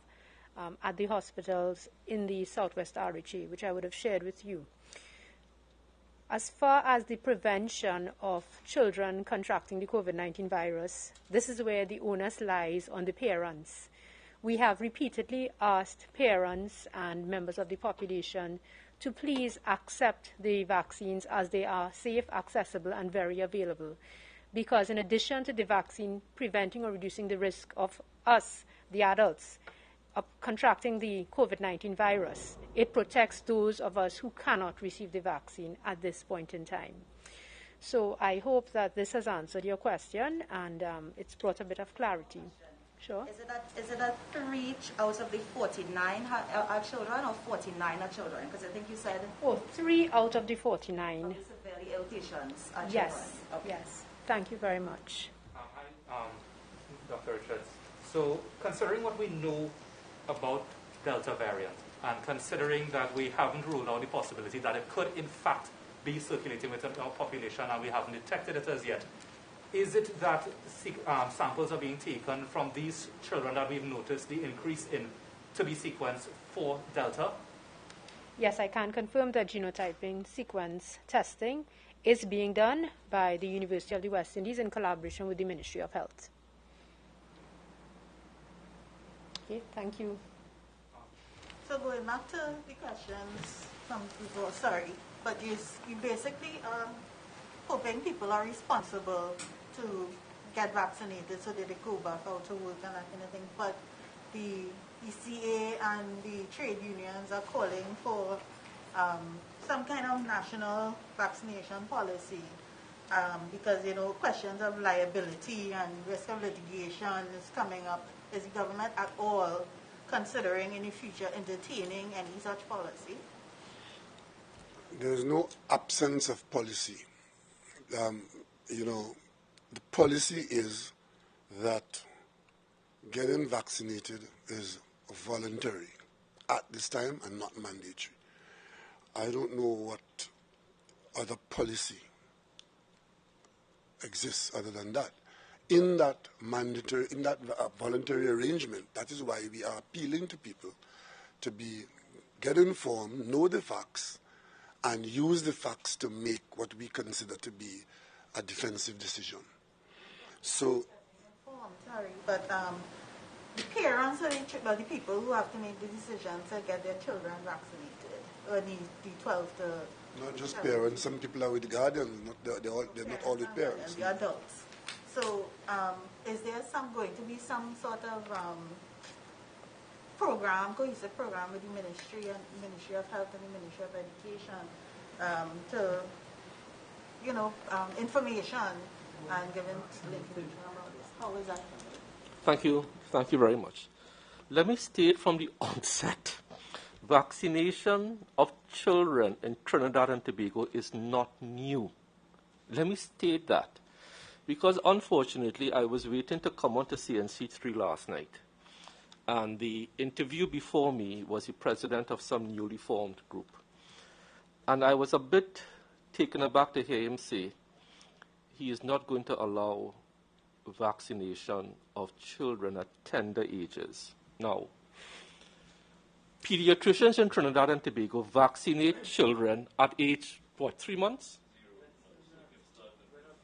at the hospitals in the Southwest RHA, which I would have shared with you. As far as the prevention of children contracting the COVID-19 virus, this is where the onus lies on the parents. We have repeatedly asked parents and members of the population to please accept the vaccines as they are safe, accessible, and very available. Because in addition to the vaccine preventing or reducing the risk of us, the adults, of contracting the COVID-19 virus, it protects those of us who cannot receive the vaccine at this point in time. So I hope that this has answered your question, and it's brought a bit of clarity. Sure. Is it that 3 out of the 49 are children, or 49 are children? Because I think you said... Oh, 3 out of the 49. Of the severely ill patients are children. Yes, okay. yes. Thank you very much. Hi, Dr. Richards. So considering what we know about Delta variant, and considering that we haven't ruled out the possibility that it could in fact be circulating within our population and we haven't detected it as yet, is it that samples are being taken from these children that we've noticed the increase in to be sequenced for Delta? Yes, I can confirm that genotyping sequence testing is being done by the University of the West Indies in collaboration with the Ministry of Health. Okay, thank you. So going back to the questions from people, sorry, but you basically are hoping people are responsible to get vaccinated so that they go back out to work and that kind of thing. But the ECA and the trade unions are calling for some kind of national vaccination policy because, you know, questions of liability and risk of litigation is coming up. Is the government at all considering in the future entertaining any such policy? There is no absence of policy. You know, the policy is that getting vaccinated is voluntary at this time and not mandatory. I don't know what other policy exists other than that. In that mandatory, in that voluntary arrangement, that is why we are appealing to people to get informed, know the facts, and use the facts to make what we consider to be a defensive decision. So, sorry, but the parents are the people who have to make the decision to get their children vaccinated, or the 12 to Not just parents. Some people are with guardians. They're not all with parents. And the adults. So, is there going to be some sort of cohesive program with the Ministry of Health and the Ministry of Education to, information and giving information about this? How is that? Thank you. Thank you very much. Let me state from the onset, vaccination of children in Trinidad and Tobago is not new. Let me state that. Because unfortunately, I was waiting to come on to CNC3 last night. And the interview before me was the president of some newly formed group. And I was a bit taken aback to hear him say he is not going to allow vaccination of children at tender ages. Now, pediatricians in Trinidad and Tobago vaccinate children at age, 3 months?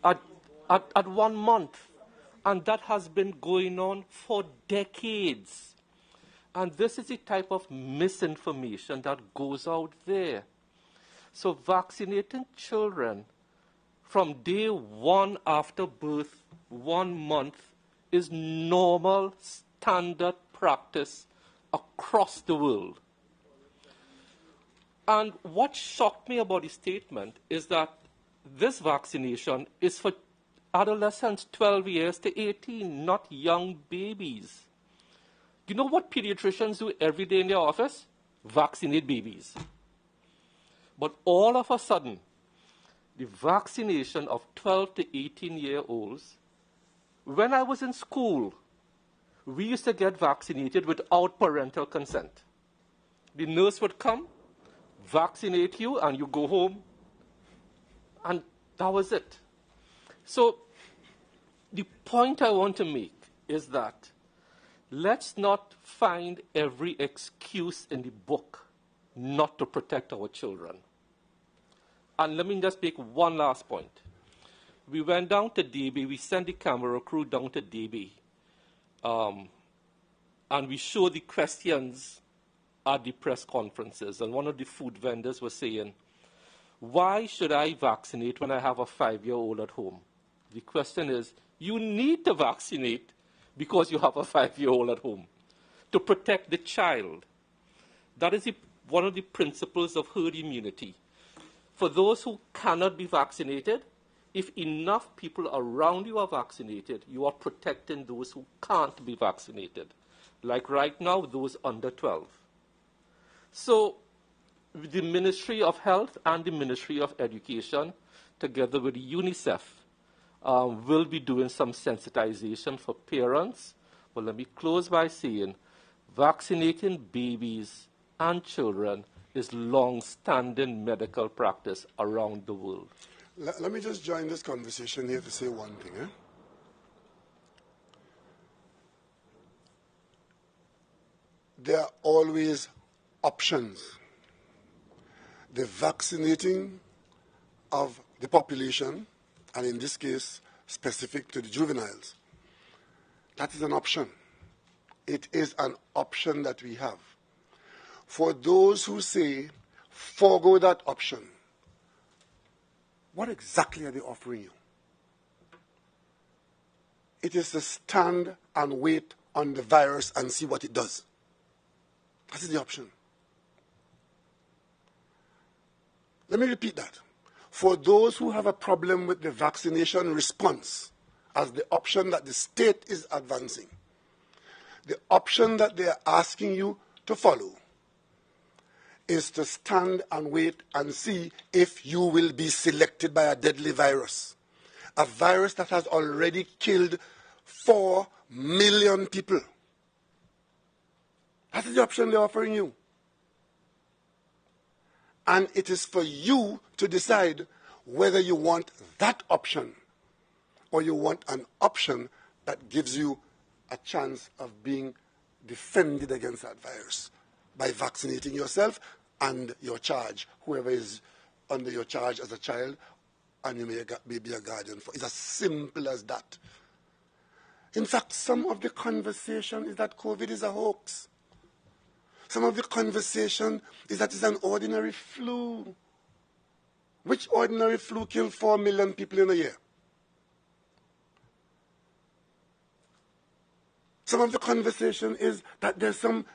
At 1 month. And that has been going on for decades. And this is the type of misinformation that goes out there. So vaccinating children from day 1 after birth, 1 month, is normal, standard practice across the world. And what shocked me about the statement is that this vaccination is for adolescents 12 years to 18, not young babies. You know what pediatricians do every day in their office? Vaccinate babies. But all of a sudden, the vaccination of 12 to 18-year-olds, when I was in school, we used to get vaccinated without parental consent. The nurse would come, vaccinate you, and you go home, and that was it. So the point I want to make is that let's not find every excuse in the book not to protect our children. And let me just make one last point. We went down to DB, we sent the camera crew down to DB, and we showed the questions at the press conferences. And one of the food vendors was saying, why should I vaccinate when I have a 5-year-old at home? The question is, you need to vaccinate because you have a 5-year-old at home to protect the child. That is one of the principles of herd immunity. For those who cannot be vaccinated, if enough people around you are vaccinated, you are protecting those who can't be vaccinated. Like right now, those under 12. So the Ministry of Health and the Ministry of Education, together with UNICEF, will be doing some sensitization for parents. But let me close by saying, vaccinating babies and children is long-standing medical practice around the world. Let me just join this conversation here to say one thing. There are always options. The vaccinating of the population, and in this case, specific to the juveniles, that is an option. It is an option that we have. For those who say, forego that option, what exactly are they offering you? It is to stand and wait on the virus and see what it does. That is the option. Let me repeat that. For those who have a problem with the vaccination response as the option that the state is advancing, the option that they are asking you to follow is to stand and wait and see if you will be selected by a deadly virus. A virus that has already killed 4 million people. That is the option they're offering you. And it is for you to decide whether you want that option or you want an option that gives you a chance of being defended against that virus by vaccinating yourself and your charge, whoever is under your charge as a child, and you may be a guardian for. It's as simple as that. In fact, some of the conversation is that COVID is a hoax. Some of the conversation is that it's an ordinary flu. Which ordinary flu killed 4 million people in a year? Some of the conversation is that there's some,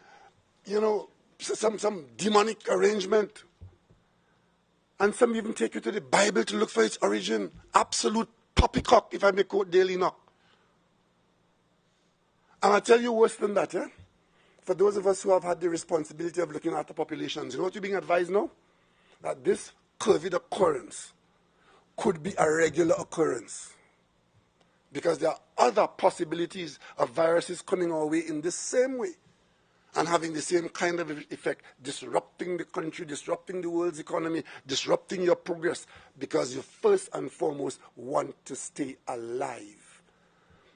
some demonic arrangement. And some even take you to the Bible to look for its origin. Absolute poppycock, if I may quote Daily Knock. And I'll tell you worse than that, eh? For those of us who have had the responsibility of looking at the populations, you know what you're being advised now? That this COVID occurrence could be a regular occurrence. Because there are other possibilities of viruses coming our way in the same way and having the same kind of effect, disrupting the country, disrupting the world's economy, disrupting your progress, because you first and foremost want to stay alive.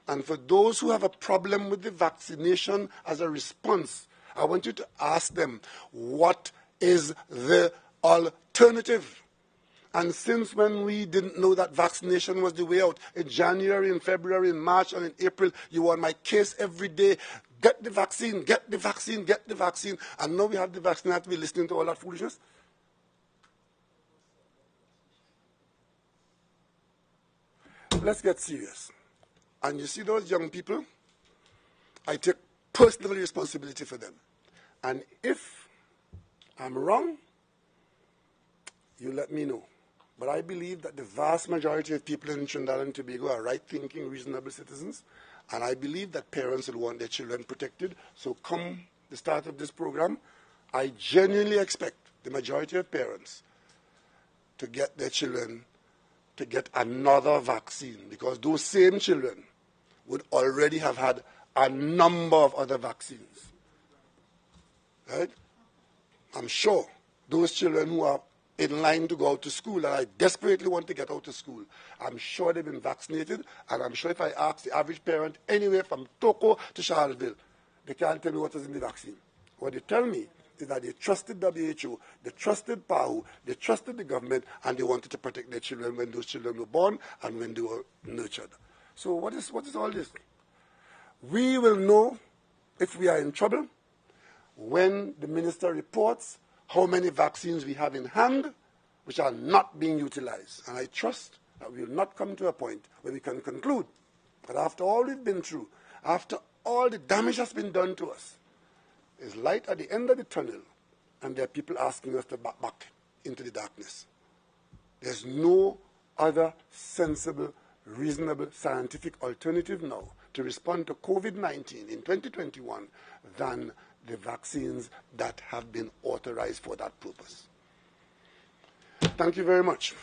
And for those who have a problem with the vaccination as a response, I want you to ask them, what is the alternative? And since when we didn't know that vaccination was the way out, in January, in February, in March, and in April, you were on my case every day. Get the vaccine, get the vaccine, get the vaccine. And now we have the vaccine, I have to be listening to all that foolishness. Let's get serious. And you see those young people, I take personal responsibility for them. And if I'm wrong, you let me know. But I believe that the vast majority of people in Trinidad and Tobago are right-thinking, reasonable citizens. And I believe that parents will want their children protected. So come the start of this program, I genuinely expect the majority of parents to get their children to get another vaccine, because those same children would already have had a number of other vaccines. Right? I'm sure those children who are in line to go out to school, and I desperately want to get out to school, I'm sure they've been vaccinated, and I'm sure if I ask the average parent anywhere from Toko to Charlottesville, they can't tell me what is in the vaccine. What they tell me is that they trusted WHO, they trusted PAHU, they trusted the government, and they wanted to protect their children when those children were born and when they were nurtured. So what is all this? We will know if we are in trouble when the minister reports how many vaccines we have in hand which are not being utilized. And I trust that we will not come to a point where we can conclude that after all we've been through, after all the damage has been done to us, there's light at the end of the tunnel, and there are people asking us to back into the darkness. There's no other sensible, reasonable, scientific alternative now to respond to COVID-19 in 2021 than the vaccines that have been authorized for that purpose. Thank you very much.